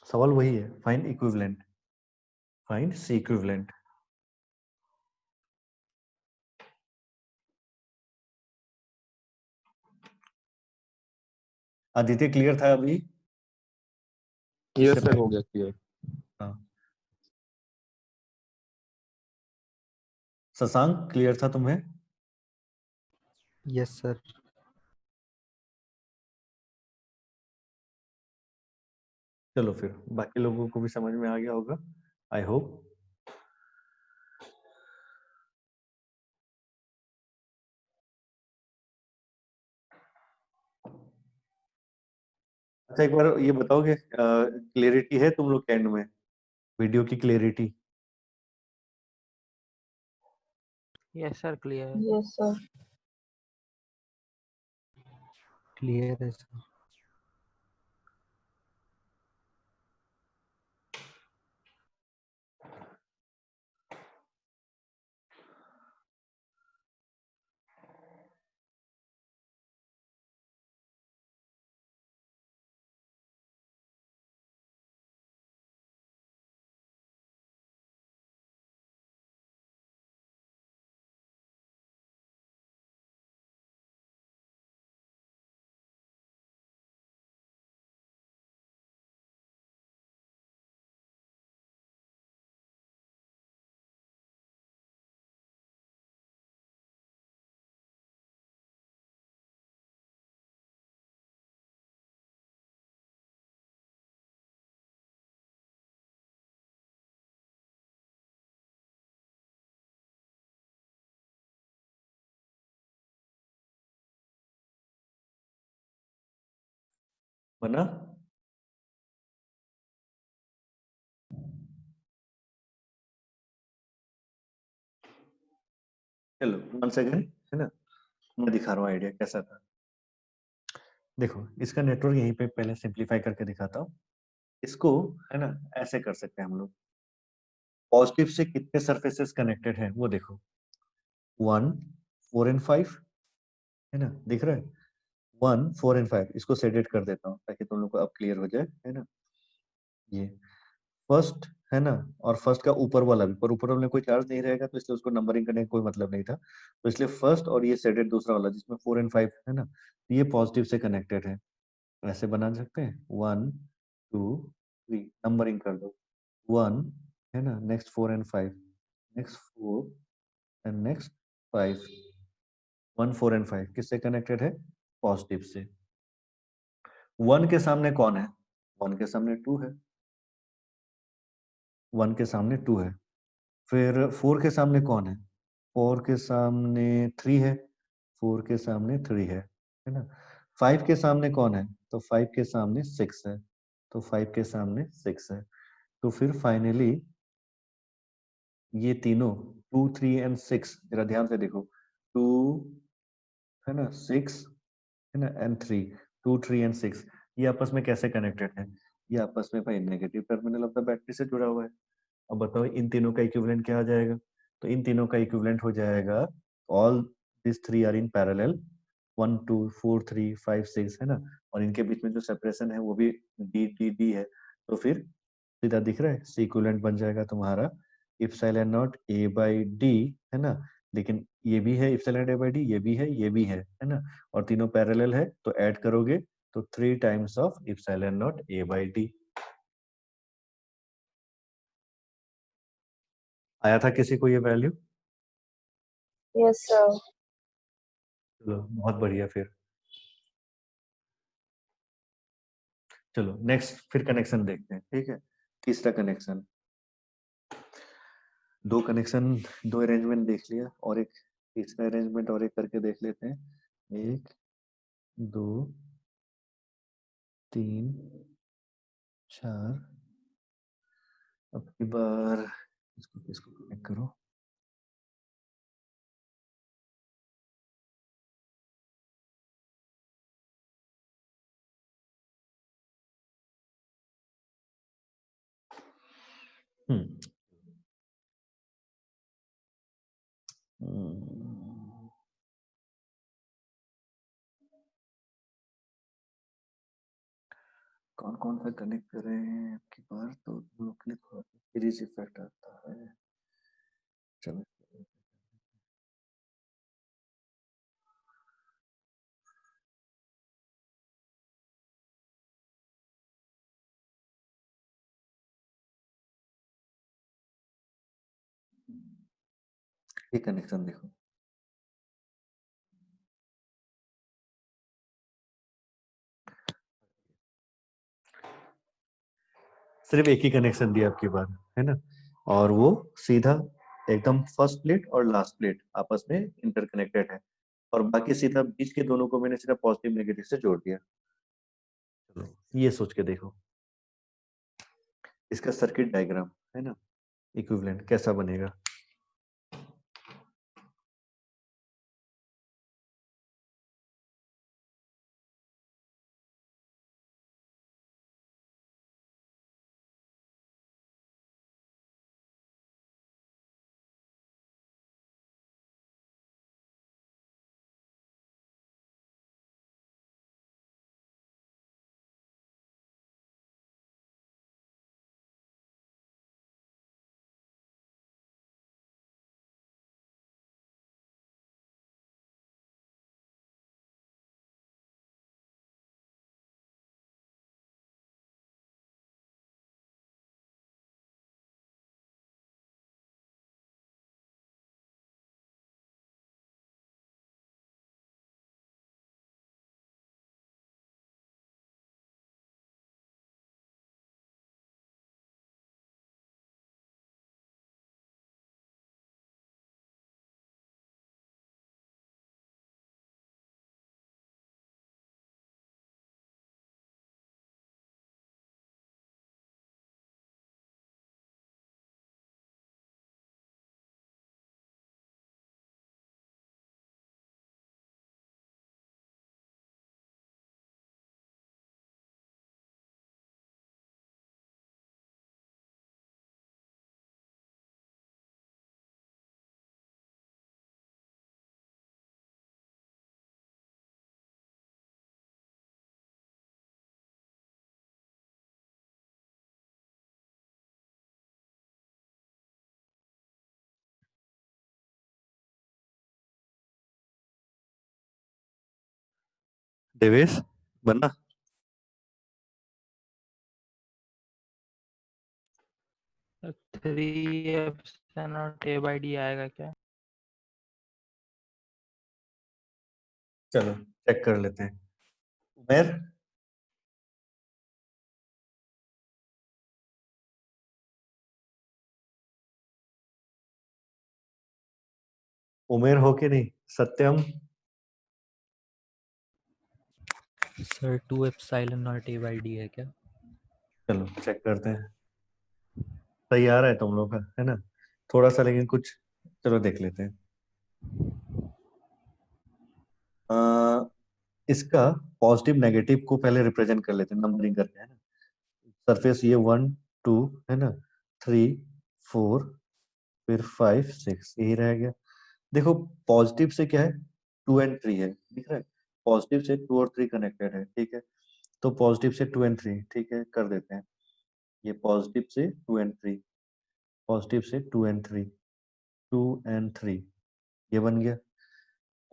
सवाल वही है, find equivalent, find C equivalent. Aditya clear था अभी? यस इससे सर, पहले? हो गया क्लियर। हाँ। शशांक क्लियर था तुम्हें? Yes sir. चलो फिर बाकी लोगों को भी समझ में आ गया होगा। I hope. अच्छा एक बार ये बताओगे, क्लियरिटी है तुम लोग के एंड में, वीडियो की क्लियरिटी? यस सर क्लियर है। Yes, sir. क्लियर है सर। बना? चलो वन सेकेंड, है ना, मैं दिखा रहा हूँ आइडिया कैसा था। देखो इसका नेटवर्क यहीं पे पहले सिंप्लीफाई करके दिखाता हूँ। इसको है ना ऐसे कर सकते हैं हम लोग। पॉजिटिव से कितने सरफेसेस कनेक्टेड हैं वो देखो, 1 4 एंड 5, है ना, दिख रहा है? 1 4 एंड 5, इसको सेडेट कर देता हूँ ताकि तुम लोग को अब क्लियर हो जाए, है ना। ये फर्स्ट है ना, और फर्स्ट का ऊपर वाला भी, पर ऊपर वाले में कोई चार्ज नहीं रहेगा तो इसलिए उसको नंबरिंग करने का कोई मतलब नहीं था, तो इसलिए फर्स्ट और ये सेडेड दूसरा वाला जिसमें 4 एंड 5 है ना, ये पॉजिटिव से कनेक्टेड है। ऐसे बना सकते हैं 1 2 3, नंबरिंग कर दो, 1 है ना, next 4 and 5, next 4 and next 5। 1 4 and 5 किससे कनेक्टेड है? पॉजिटिव से। 1 के सामने कौन है? 1 के सामने 2 है, 1 के सामने 2 है। फिर 4 के सामने कौन है? 4 के सामने 3 है, 4 के सामने 3 है ना। 5 के सामने कौन है? तो 5 के सामने 6 है, तो 5 के सामने 6 है। तो फिर फाइनली ये तीनों 2 3 एंड 6, जरा ध्यान से देखो, 2 है ना, 6 है ना, एंड 3, 2 3 एंड 6, ये आपस में कैसे कनेक्टेड है? ये आपस में भाई negative terminal of the battery से जुड़ा हुआ है। अब बताओ इन तीनों का इक्विवेलेंट क्या आ जाएगा? तो इन तीनों का इक्विवेलेंट हो जाएगा, all this three are in parallel, 1 2 4 3 5 6, है ना, और इनके बीच में जो सेपरेशन है वो भी डी डी डी है। तो फिर सीधा दिख रहा है, सी इक्विवेलेंट बन जाएगा तुम्हारा epsilon not A by D, है ना। लेकिन ये भी है इप्सिलॉन ए बाई डी, ये भी है, ये भी है ना, और तीनों पैरेलल है तो ऐड करोगे तो 3 times of epsilon not A by D. आया था किसी को ये वैल्यू? Yes, sir. चलो बहुत बढ़िया। फिर चलो नेक्स्ट फिर कनेक्शन देखते हैं, ठीक है। तीसरा कनेक्शन, दो कनेक्शन, दो अरेंजमेंट देख लिया, और एक तीसरा अरेंजमेंट और एक करके देख लेते हैं। 1 2 3 4, अब की बार इसको कनेक्ट करो। हम्म हम्म, कौन कौन सा कनेक्ट कर रहे हैं अब की बार, तो सीरीज इफेक्ट आता है। चलो ये कनेक्शन देखो, सिर्फ एक ही कनेक्शन दिया आपकी बार, है ना। और वो सीधा एकदम फर्स्ट प्लेट और लास्ट प्लेट आपस में इंटरकनेक्टेड है, और बाकी सीधा बीच के दोनों को मैंने सीधा पॉजिटिव नेगेटिव से जोड़ दिया। चलो ये सोच के देखो इसका सर्किट डायग्राम है ना, इक्विवेलेंट कैसा बनेगा। देवेश बनना। थ्री ऑप्शन और ए बाई डी आएगा क्या? चलो चेक कर लेते हैं। उमेर, उमेर हो कि नहीं? Satyam, sir 2 epsilon naught A by D है क्या? चलो चेक करते हैं। सही आ रहा है तुम लोग का, है ना? थोड़ा सा लेकिन कुछ, चलो देख लेते हैं। इसका पॉजिटिव नेगेटिव को पहले रिप्रेजेंट कर लेते हैं नंबरिंग करके, है ना। सरफेस ये 1 2 है ना, 3 4 फिर 5 6 यही रह गया। देखो पॉजिटिव से क्या है, 2 एंड 3 है, दिख रहा है। पॉजिटिव से 2 और 3 कनेक्टेड है, ठीक है। तो पॉजिटिव से 2 एंड 3, ठीक है, कर देते हैं। ये पॉजिटिव से 2 एंड 3, पॉजिटिव से 2 एंड 3, 2 एंड 3, ये बन गया।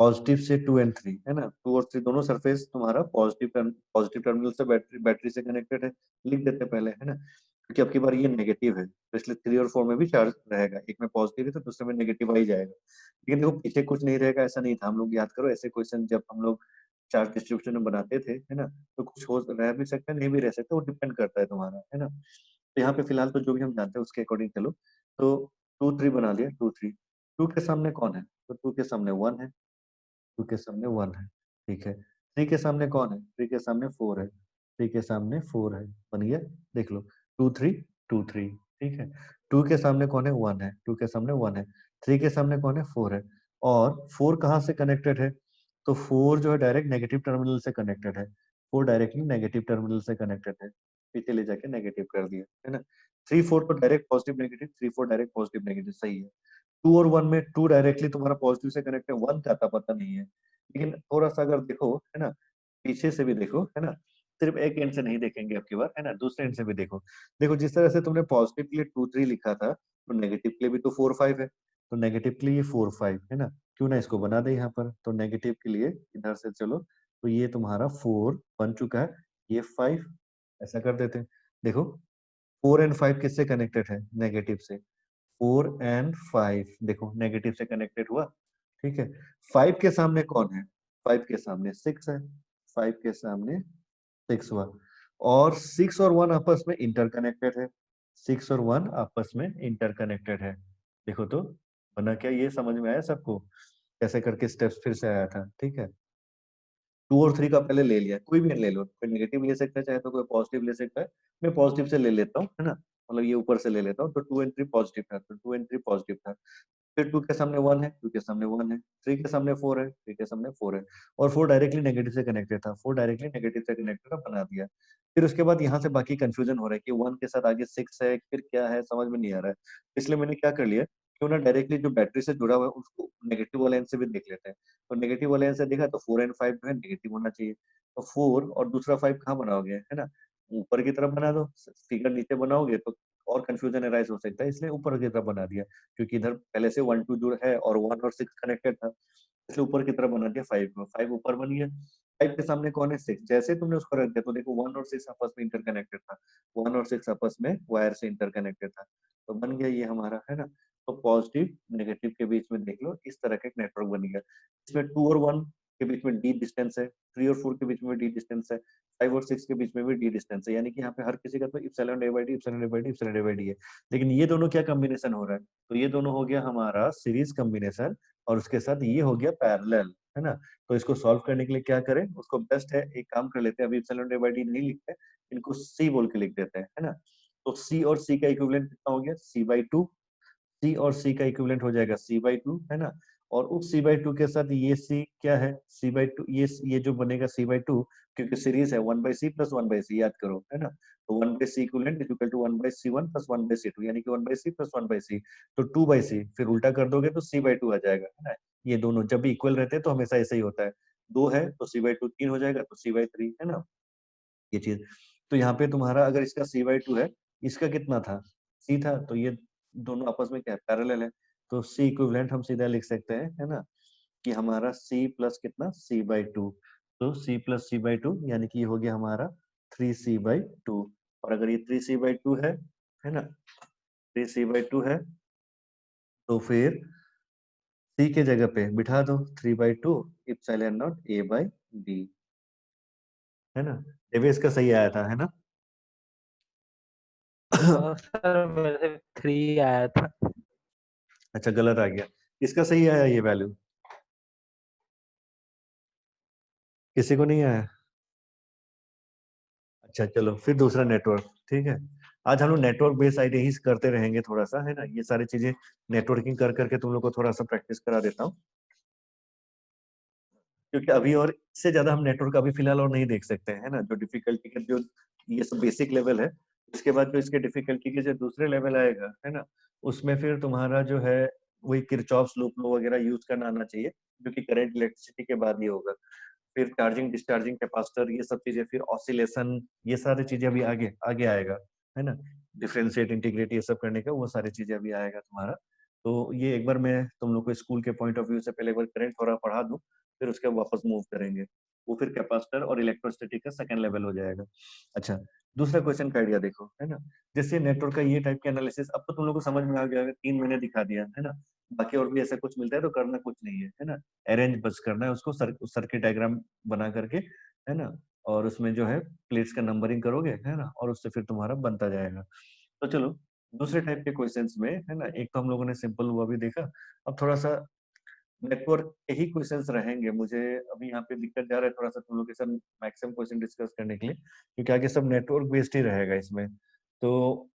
पॉजिटिव से 2 एंड 3 है ना, 2 और 3 दोनों सरफेस तुम्हारा पॉजिटिव टर्मिनल से बैटरी बैटरी से कनेक्टेड है, लिख देते पहले, है ना। क्योंकि अब की बार ये नेगेटिव है तो इसलिए 3 और 4 में भी चार्ज रहेगा, एक में पॉजिटिव है तो दूसरे में नेगेटिव आ ही जाएगा। लेकिन देखो पीछे कुछ नहीं रहेगा ऐसा नहीं था, हम लोग याद करो ऐसे क्वेश्चन जब हम लोग चार्ज डिस्ट्रीब्यूशन में बनाते थे, है ना, तो कुछ हो रह भी सकता है नहीं भी रह सकता, वो डिपेंड करता है तुम्हारा, है ना। तो यहाँ पे फिलहाल तो जो भी हम जानते हैं उसके अकॉर्डिंग चलो। तो 2 3 बना लिया, 2 3, 2 के सामने कौन है, तो 2 के सामने 1 है, 2 के सामने 1 है, ठीक है। 3 के सामने कौन है, 3 के सामने 4 है, 3 के सामने 4 है, बन गया। देख लो 2 3 2 3, ठीक है। 2 के सामने कौन है, 1 है, 2 के सामने 1 है। 3 के सामने कौन है, 4 है। और 4 कहाँ से कनेक्टेड है, तो 4 जो है डायरेक्ट नेगेटिव टर्मिनल से कनेक्टेड है, 4 डायरेक्टली नेगेटिव टर्मिनल से कनेक्टेड है, पीछे ले जाके नेगेटिव कर दिया, है ना। 3 4 तो direct positive negative, 3 4 direct positive negative, सही है। 2 और 1 में 2 डायरेक्टली तुम्हारा पॉजिटिव से कनेक्ट है, 1 का पता नहीं है। लेकिन थोड़ा सा अगर देखो, है ना, पीछे से भी देखो, है ना, सिर्फ एक एंड से नहीं देखेंगे अब की बार, है ना, दूसरे एंड से भी देखो। देखो जिस तरह से तुमने पॉजिटिव के लिए 2 3 लिखा था, तो नेगेटिव के लिए भी तो 4 5 है, तो नेगेटिव के लिए ये 4 5 है ना। क्यों ना इसको बना दे यहाँ पर, तो नेगेटिव के लिए इधर से चलो, तो ये तुम्हारा 4 बन चुका है, ये 5, ऐसा कर देते हैं। देखो 4 एंड 5 किससे कनेक्टेड है, नेगेटिव से। 4 एंड 5 देखो नेगेटिव से कनेक्टेड हुआ, ठीक है। 5 के सामने कौन है, 5 के सामने 6 है, 5 के सामने 6 हुआ। और 6 और 1 आपस में इंटरकनेक्टेड है, 6 और 1 आपस में इंटरकनेक्टेड है। देखो तो बना क्या, ये समझ में आया सबको कैसे करके स्टेप्स फिर से आया था, ठीक है। 2 और 3 का पहले ले लिया, कोई भी ले लो, कोई नेगेटिव ले सकता है चाहे तो कोई पॉजिटिव ले सकता है। मैं पॉजिटिव से ले लेता हूँ, है ना, मतलब ये ऊपर से ले लेता हूँ। तो 2 एंड 3 पॉजिटिव था, तो 2 एंड 3 पॉजिटिव था। फिर 2 के सामने 1 है, 2 के सामने 1 है, 3 के सामने 4 है, 3 के सामने 4 है, और 4 डायरेक्टली नेगेटिव से कनेक्टेड था, 4 डायरेक्टली नेगेटिव से कनेक्टेड था, बना दिया। फिर उसके बाद यहाँ से बाकी कंफ्यूजन हो रहा है कि 1 के साथ आगे 6 है, फिर क्या है समझ में नहीं आ रहा है। इसलिए मैंने क्या कर लिया, क्यों ना डायरेक्टली जो बैटरी से जुड़ा हुआ है उसको नेगेटिव वाले एंड से भी देख लेते हैं। तो नेगेटिव वाले एंड से देखा तो 4 एंड 5 जो है नेगेटिव होना चाहिए। तो 4 और दूसरा 5 कहाँ बनाओगे, है ना, ऊपर की तरफ बना दो। फिगर नीचे बनाओगे तो और कंफ्यूजन अराइज हो सकता है, इसलिए ऊपर की तरफ बना दिया, क्योंकि इधर पहले से 1 2 जो है और 1 और 6 कनेक्टेड था, इसलिए ऊपर की तरफ बना दिया 5 को। 5 ऊपर बन गया, 5 के सामने कौन है 6। जैसे तुमने उसको रख दिया तो देखो 1 और 6 आपस में इंटरकनेक्टेड था, 1 और 6 आपस में वायर से इंटरकनेक्टेड था, तो बन गया ये हमारा, है ना। तो पॉजिटिव नेगेटिव के बीच में देख लो इस तरह का एक नेटवर्क बन गया। इसमें 2 और 1 के बीच में डी डिस्टेंस है, 3 और 4 के बीच में डी डिस्टेंस है, 5 और 6 के बीच में भी डी डिस्टेंस है, यानी कि यहाँ पे हर किसी का तो epsilon A by D, epsilon A by D, epsilon A by D है। लेकिन ये दोनों क्या कॉम्बिनेशन हो रहा है, तो ये दोनों हो गया हमारा सीरीज कॉम्बिनेशन, और उसके साथ ये हो गया पैरेलल, है ना। तो इसको सॉल्व करने के लिए क्या करें, उसको बेस्ट है एक काम कर लेते हैं, अभी इप्सिलॉन ए बाई डी नहीं लिखते, इनको सी बोल के लिख देते हैं, है ना। तो सी और सी का इक्विवेलेंट कितना हो गया, सी बाई 2। सी और सी का इक्विवेलेंट हो जाएगा सी बाई 2, है ना। और उस सी बाई 2 के साथ ये सी क्या है, सी बाई 2, ये जो बनेगा सी बाई 2, क्योंकि सीरीज है 1 by C plus 1 by C, याद करो, है ना। तो 1 by C equivalent is equal to 1 by C 1 plus 1 by C 2, यानी कि 1 by C plus 1 by C, तो 2 बाई सी, फिर उल्टा कर दोगे तो सी बाई 2 आ जाएगा, है ना। ये दोनों जब भी इक्वल रहते हैं तो हमेशा ऐसा ही होता है, 2 है तो सी बाई 2 3 हो जाएगा, तो सी बाई 3, है ना, ये चीज। तो यहाँ पे तुम्हारा अगर इसका सी बाई 2 है, इसका कितना था, सी था, तो ये दोनों आपस में क्या है, पैरेलल है। तो सी इक्विवेलेंट हम सीधा लिख सकते हैं, है ना, कि हमारा सी प्लस कितना, सी बाई 2। तो सी प्लस सी बाई 2 यानी कि ये हो गया हमारा 3 सी बाई 2। और अगर ये 3 सी बाई 2 है ना, 3 सी बाई 2 है, तो फिर सी के जगह पे बिठा दो 3/2 epsilon not A by D, है ना। ये भी इसका सही आया था, है ना। सर मेरे से 3 आया था। अच्छा गलत आ गया, इसका सही आया ये वैल्यू, किसी को नहीं आया। अच्छा चलो फिर दूसरा नेटवर्क, ठीक है। आज हम लोग नेटवर्क बेस्ड आइडिया ही करते रहेंगे थोड़ा सा, है ना, ये सारी चीजें नेटवर्किंग कर करके तुम लोग को थोड़ा सा प्रैक्टिस करा देता हूँ, क्योंकि अभी और इससे ज्यादा हम नेटवर्क अभी फिलहाल और नहीं देख सकते हैं, है ना। जो डिफिकल्टी का जो ये सब बेसिक लेवल है, इसके बाद जो इसके डिफिकल्टी के जो दूसरे लेवल आएगा, है ना, उसमें फिर तुम्हारा जो है वही किरचॉफ्स लूप लो वगैरह यूज करना आना चाहिए, जो कि करंट इलेक्ट्रिसिटी के बाद ही होगा। फिर चार्जिंग डिस्चार्जिंग कैपेसिटर ये सब चीजें, फिर ऑसिलेशन, ये सारी चीजें अभी आगे आगे आएगा, है ना। डिफरेंशिएट इंटीग्रेट ये सब करने का वो सारी चीजें अभी आएगा तुम्हारा। तो ये एक बार मैं तुम लोग को स्कूल के पॉइंट ऑफ व्यू से पहले एक बार करंट थोड़ा पढ़ा दूं, फिर उसके बाद वापस मूव करेंगे। वो फिर कैपेसिटर और इलेक्ट्रोस्टैटिक का सेकंड लेवल हो जाएगा। अच्छा दूसरा क्वेश्चन का आइडिया देखो, है ना। जैसे नेटवर्क का ये टाइप के एनालिसिस अब तो तुम लोग को समझ में आ गया, 3 महीने दिखा दिया, है ना। बाकी और भी ऐसा कुछ मिलता है तो करना कुछ नहीं है ना। अरेंज बस करना है उसको, सर्किट डायग्राम बना करके, है ना। और उसमें जो है प्लेट्स का नंबरिंग करोगे, है ना, और उससे फिर तुम्हारा बनता जाएगा। तो चलो दूसरे टाइप के क्वेश्चंस में, है ना, एक तो हम लोगों ने सिंपल हुआ भी देखा, अब थोड़ा सा नेटवर्क के ही क्वेश्चंस रहेंगे। मुझे अभी यहाँ पे दिक्कत जा रहा है थोड़ा सा तुम लोग के साथ मैक्सिमम क्वेश्चन डिस्कस करने के लिए, क्योंकि आगे सब नेटवर्क बेस्ड ही रहेगा इसमें। तो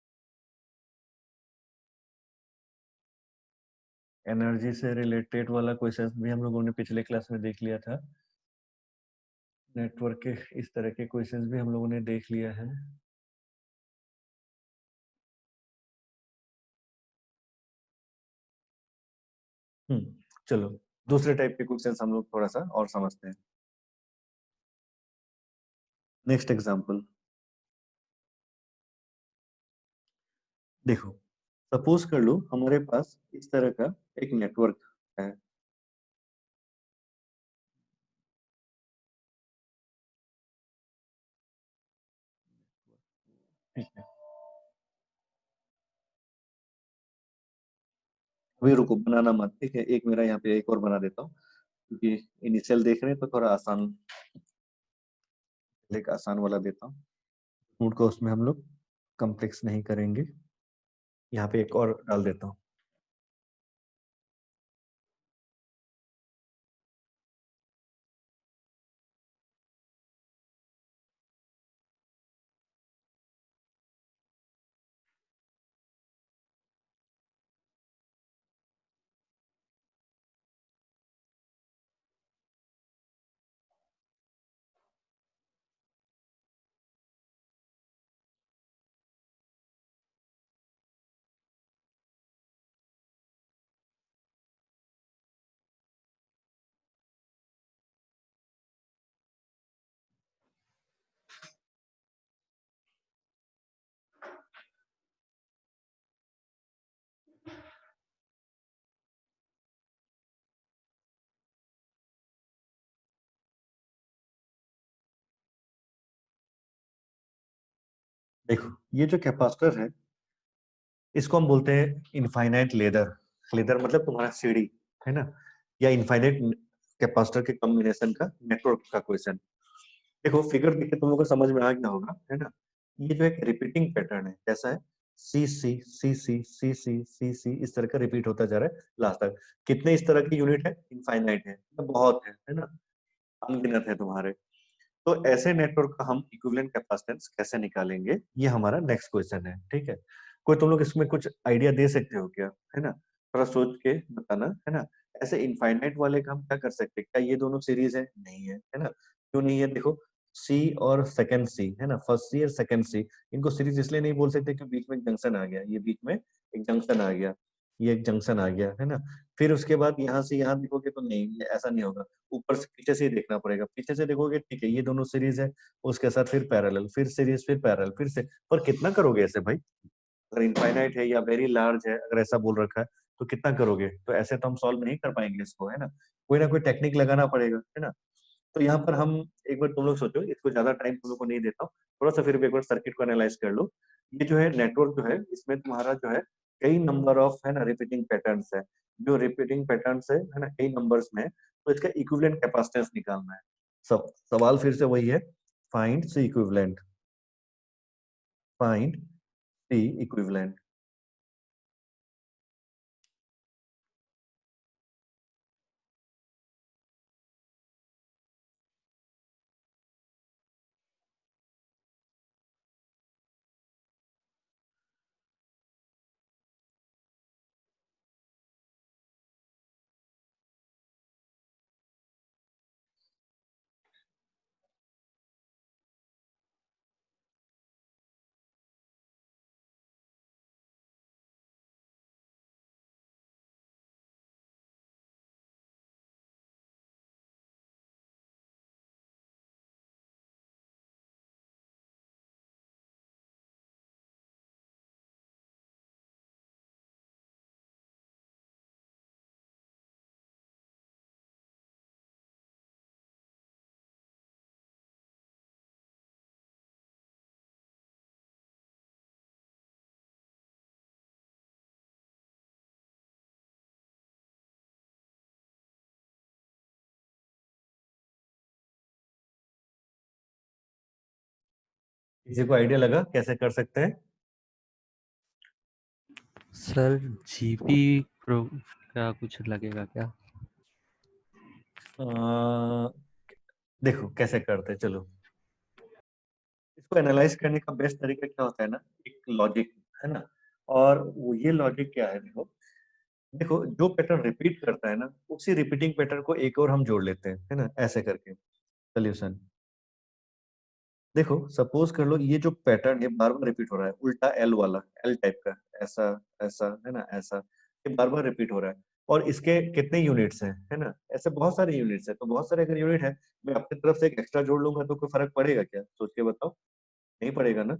एनर्जी से रिलेटेड वाला क्वेश्चन भी हम लोगों ने पिछले क्लास में देख लिया था। नेटवर्क के इस तरह के क्वेश्चंस भी हम लोगों ने देख लिया है। चलो दूसरे टाइप के क्वेश्चंस हम लोग थोड़ा सा और समझते हैं। नेक्स्ट एग्जांपल देखो, सपोज कर लो हमारे पास इस तरह का एक नेटवर्क है, ठीक है। अभी रुको बनाना मत, ठीक है, एक मेरा यहाँ पे एक और बना देता हूँ, क्योंकि इनिशियल देख रहे हैं तो थोड़ा आसान, एक आसान वाला देता हूँ। नोट को उसमें हम लोग कॉम्प्लेक्स नहीं करेंगे। यहाँ पे एक और डाल देता हूँ। देखो ये जो कैपेसिटर है इसको हम बोलते हैं इनफाइनाइट लेदर। लेदर मतलब तुम्हारा सीढ़ी, है ना, या इनफाइनाइट कैपेसिटर के कॉम्बिनेशन का नेटवर्क का क्वेश्चन। देखो फिगर देख के तुम लोगों को समझ में आ गया होगा, है ना। ये जो एक रिपीटिंग पैटर्न है, कैसा है, सी सी सी सी सी सी सी सी, इस तरह का रिपीट होता जा रहा है लास्ट तक। कितने इस तरह की यूनिट है, इनफाइनाइट है, मतलब बहुत है ना, अनगिनत है तुम्हारे। तो ऐसे नेटवर्क का हम इक्विवेलेंट कैपेसिटेंस कैसे निकालेंगे, ये हमारा नेक्स्ट क्वेश्चन है, ठीक है। कोई तुम लोग इसमें कुछ आइडिया दे सकते हो क्या, है ना, थोड़ा सोच के बताना, है ना। ऐसे इनफाइनाइट वाले का हम क्या कर सकते हैं, क्या ये दोनों सीरीज है, नहीं है ना। क्यों नहीं है, देखो सी और सेकंड सी, है ना, फर्स्ट सी और सेकंड सी, इनको सीरीज इसलिए नहीं बोल सकते क्योंकि बीच में एक जंक्शन आ गया, ये बीच में एक जंक्शन आ गया, ये एक जंक्शन आ गया, है ना। फिर उसके बाद यहाँ से यहाँ देखोगे तो नहीं, ये ऐसा नहीं होगा, ऊपर से पीछे से ही देखना पड़ेगा। पीछे से देखोगे ठीक है, ये दोनों सीरीज है, उसके साथ फिर पैरेलल, फिर सीरीज, फिर पैरेलल, फिर से। पर कितना करोगे ऐसे भाई, अगर इनफाइनाइट है या वेरी लार्ज है, अगर ऐसा बोल रखा है तो कितना करोगे, तो ऐसे तो हम सॉल्व नहीं कर पाएंगे इसको, है ना कोई टेक्निक लगाना पड़ेगा, है ना। तो यहाँ पर हम एक बार तुम लोग सोचो, इसको ज्यादा टाइम तुम लोग को नहीं देता हूँ, थोड़ा सा फिर भी एक बार सर्किट को एनालाइज कर लो। ये जो है नेटवर्क जो है, इसमें तुम्हारा जो है कई नंबर ऑफ, है ना, रिपीटिंग पैटर्न्स है। जो रिपीटिंग पैटर्न्स है ना, कई नंबर्स में, तो इसका इक्विवेलेंट कैपेसिटेंस निकालना है। सब सवाल फिर से वही है, find C equivalent, find C equivalent. किसी को आइडिया लगा कैसे कर सकते हैं? सर जीपी प्रो का कुछ लगेगा क्या? अ, देखो कैसे करते हैं, चलो इसको एनालाइज करने का बेस्ट तरीका क्या होता है ना, एक लॉजिक, है ना। और वो ये लॉजिक क्या है, देखो देखो जो पैटर्न रिपीट करता है ना, उसी रिपीटिंग पैटर्न को एक और हम जोड़ लेते हैं, है ना, ऐसे करके सोल्यूशन। देखो सपोज कर लो ये जो पैटर्न है बार बार रिपीट हो रहा है, उल्टा एल वाला, एल टाइप का, ऐसा ऐसा, है ना, ऐसा, ये बार बार रिपीट हो रहा है। और इसके कितने यूनिट्स हैं, है ना, ऐसे बहुत सारे यूनिट्स हैं। तो बहुत सारे अगर यूनिट है, मैं अपनी तरफ से एक एक्स्ट्रा जोड़ लूंगा तो कोई फर्क पड़ेगा क्या, सोच के बताओ, नहीं पड़ेगा ना।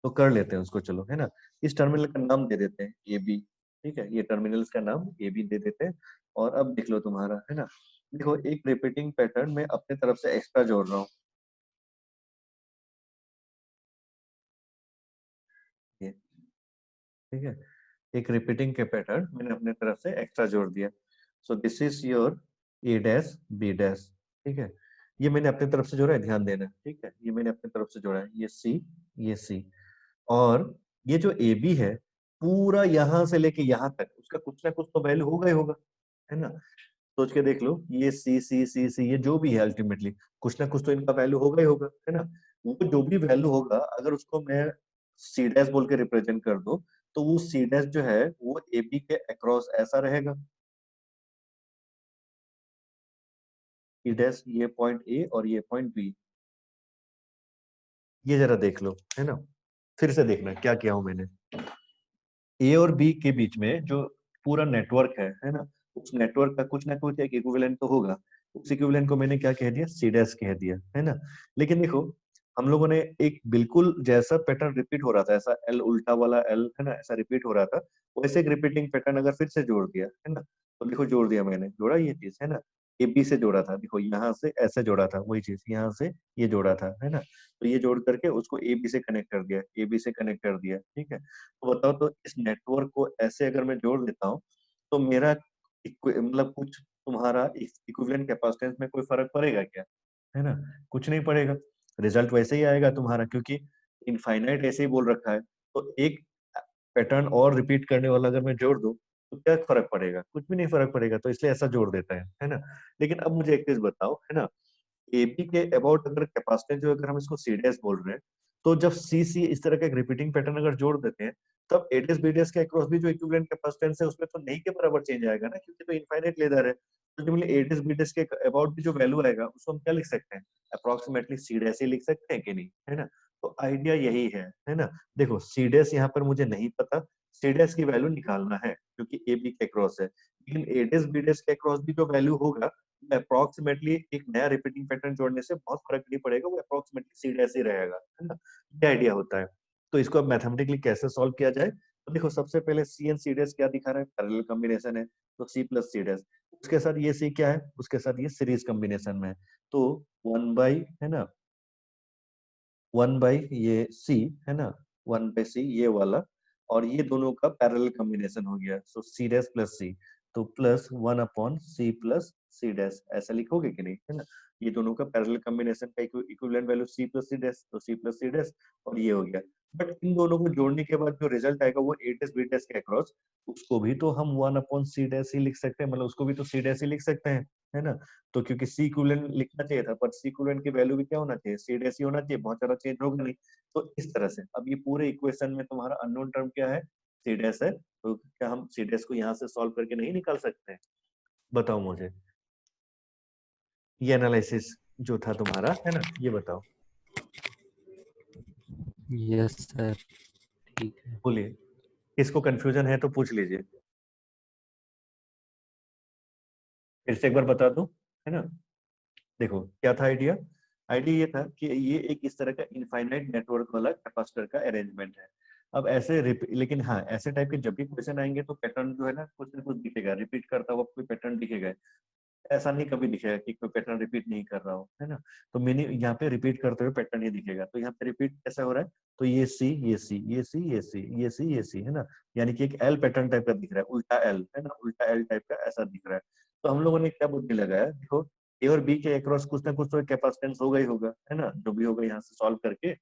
तो कर लेते हैं उसको, चलो, है ना। इस टर्मिनल का नाम दे देते हैं ए बी, ठीक है, ये टर्मिनल्स का नाम ए बी दे देते हैं। और अब देख लो तुम्हारा, है ना, देखो एक रिपीटिंग पैटर्न में अपने तरफ से एक्स्ट्रा जोड़ रहा हूँ, ये, ठीक है, एक रिपीटिंग के पैटर्न मैंने अपने तरफ से एक्स्ट्रा जोड़ दिया। So this is your A dash B dash, ठीक है, ये मैंने अपने तरफ से जोड़ा है, ध्यान देना, ठीक है, ये मैंने अपने तरफ से जोड़ा है, ये सी, ये सी। और ये जो ए बी है, पूरा यहाँ से लेके यहाँ तक उसका कुछ ना कुछ तो वैल्यू होगा ही होगा, है ना। सोच के देख लो, ये सी सी सी सी ये जो भी है अल्टीमेटली कुछ ना कुछ तो इनका वैल्यू होगा ही होगा, है ना। वो जो भी वैल्यू होगा अगर उसको मैं सी डैश बोल के रिप्रेजेंट कर दो तो वो सी डैश जो है वो ए बी के अक्रॉस ऐसा रहेगा। सी डैश ये पॉइंट ए और ये पॉइंट बी, ये जरा देख लो, है ना। फिर से देखना क्या किया हूं मैंने। ए और बी के बीच में जो पूरा नेटवर्क है ना, उस नेटवर्क का कुछ ना कुछ एक इक्विवेलेंट तो होगा। उस इक्विवेलेंट को मैंने क्या कह दिया, सी डैश कह दिया, है ना। लेकिन देखो हम लोगों ने एक बिल्कुल जैसा पैटर्न रिपीट हो रहा था, ऐसा एल उल्टा वाला एल, है ना, ऐसा रिपीट हो रहा था, वैसे एक रिपीटिंग पैटर्न अगर फिर से जोड़ दिया, है ना, तो देखो जोड़ दिया मैंने, जोड़ा ये चीज, है ना। ए बी से जोड़ा था, देखो यहाँ से ऐसे जोड़ा था, वही चीज यहाँ से ये जोड़ा था, है ना। तो ये जोड़ करके उसको ए बी से कनेक्ट कर दिया, ए बी से कनेक्ट कर दिया, ठीक है। तो बताओ, तो इस नेटवर्क को ऐसे अगर मैं जोड़ देता हूँ तो मेरा मतलब कुछ तुम्हारा इक्विवेलेंट कैपेसिटेंस में कोई फर्क पड़ेगा क्या, है ना। कुछ नहीं पड़ेगा, रिजल्ट वैसे ही आएगा तुम्हारा, क्योंकि इनफाइनाइट ऐसे ही बोल रखा है। तो एक पैटर्न और रिपीट करने वाला अगर मैं जोड़ दूं तो क्या फर्क पड़ेगा, कुछ भी नहीं फर्क पड़ेगा, तो इसलिए ऐसा जोड़ देता है ना। लेकिन अब मुझे एक चीज बताओ, है ना, एबी के अबाउट अगर कैपेसिटेंस जो अगर हम इसको सीडीएस बोल रहे हैं, तो जब सी सी इस तरह का एक रिपीटिंग पैटर्न अगर जोड़ देते हैं तब एडीएस बीडीएस के अक्रॉस भी जो इक्विवेलेंट कैपेसिटेंस है उसमें तो नहीं के बराबर चेंज आएगा ना, क्योंकि तो इनफाइनाइट लेदर है। तो जो एडीएस बीडीएस के अबाउट भी जो वैल्यू आएगा उसको हम क्या लिख सकते हैं, अप्रोक्सीमेटली सीडीएस ही लिख सकते हैं कि नहीं, है ना। तो आइडिया यही है ना। देखो सीडीएस यहाँ पर मुझे नहीं पता, सीडीएस की वैल्यू निकालना है क्योंकि एबी के अक्रॉस है, लेकिन एडीएस बीडीएस के अक्रॉस भी जो वैल्यू होगा अप्रोक्सीमेटली एक नया रिपीटिंग पैटर्न जोड़ने से बहुत फर्क नहीं पड़ेगा, वो अप्रोक्सीमेटली सी डैश ही रहेगा, है ना। ये आइडिया होता है। तो इसको अब मैथमेटिकली कैसे सॉल्व किया जाए, तो देखो सबसे पहले सी एंड सी डैश क्या दिखा रहा है, पैरेलल कॉम्बिनेशन है, तो सी प्लस सी डैश, उसके साथ ये सी क्या है, उसके साथ ये सीरीज कॉम्बिनेशन में है, तो 1 बाई, है ना, 1 बाई ये सी, है ना, 1 बाई सी ये वाला, और ये दोनों का पैरेलल कॉम्बिनेशन हो गया, सो सी डैश प्लस सी, तो plus 1/c plus C dash, ऐसा लिखोगे कि नहीं, है ना। ये दोनों का पैरेलल कॉम्बिनेशन का equivalent value C plus C dash, तो सी प्लस सी डैश, और ये हो गया। बट इन दोनों को जोड़ने के बाद जो रिजल्ट आएगा वो ए डैश बी डैश के अक्रॉस, उसको भी तो हम 1/c डैश ही लिख सकते हैं, मतलब उसको भी तो सी डैश ही लिख सकते हैं, है ना। तो क्योंकि सी इक्विवेलेंट लिखना चाहिए था, पर सी इक्विवेलेंट की वैल्यू भी क्या होना चाहिए, सी डैश ही होना चाहिए, बहुत ज्यादा चेंज होगा नहीं। तो इस तरह से अब ये पूरे इक्वेशन में तुम्हारा अननोन टर्म क्या है, सी डैश है, तो क्या हम सी डैश को यहाँ से सॉल्व करके नहीं निकाल सकते हैं, बताओ मुझे। ये एनालिसिस जो था तुम्हारा, है ना, ये बताओ। यस सर, ठीक है। बोलिए, किसको कंफ्यूजन है तो पूछ लीजिए, फिर से एक बार बता दूं, है ना। देखो क्या था आइडिया, आइडिया ये था कि ये एक इस तरह का इनफाइनाइट नेटवर्क वाला कैपेसिटर का अरेंजमेंट है। अब ऐसे लेकिन हाँ, ऐसे टाइप के जब भी क्वेश्चन आएंगे तो पैटर्न जो है ना कुछ दिखेगा, रिपीट करता हुआ कोई पैटर्न दिखेगा, ऐसा नहीं कभी दिखेगा कि कोई पैटर्न रिपीट नहीं कर रहा हो, है ना। तो मैंने यहाँ पे रिपीट करते हुए पैटर्न ही दिखेगा, तो यहाँ पे रिपीट कैसा हो रहा है, तो ये सी ये सी ये सी ये सी ये सी ये सी, है ना, यानी कि एक एल पैटर्न टाइप का दिख रहा है, उल्टा एल, है ना, उल्टा एल टाइप का ऐसा दिख रहा है। तो हम लोगों ने क्या बुद्धि लगाया, देखो ए और बी के अक्रॉस कुछ ना कुछ तो कैपेसिटेंस होगा ही होगा, है ना, जो भी होगा यहाँ से सॉल्व करके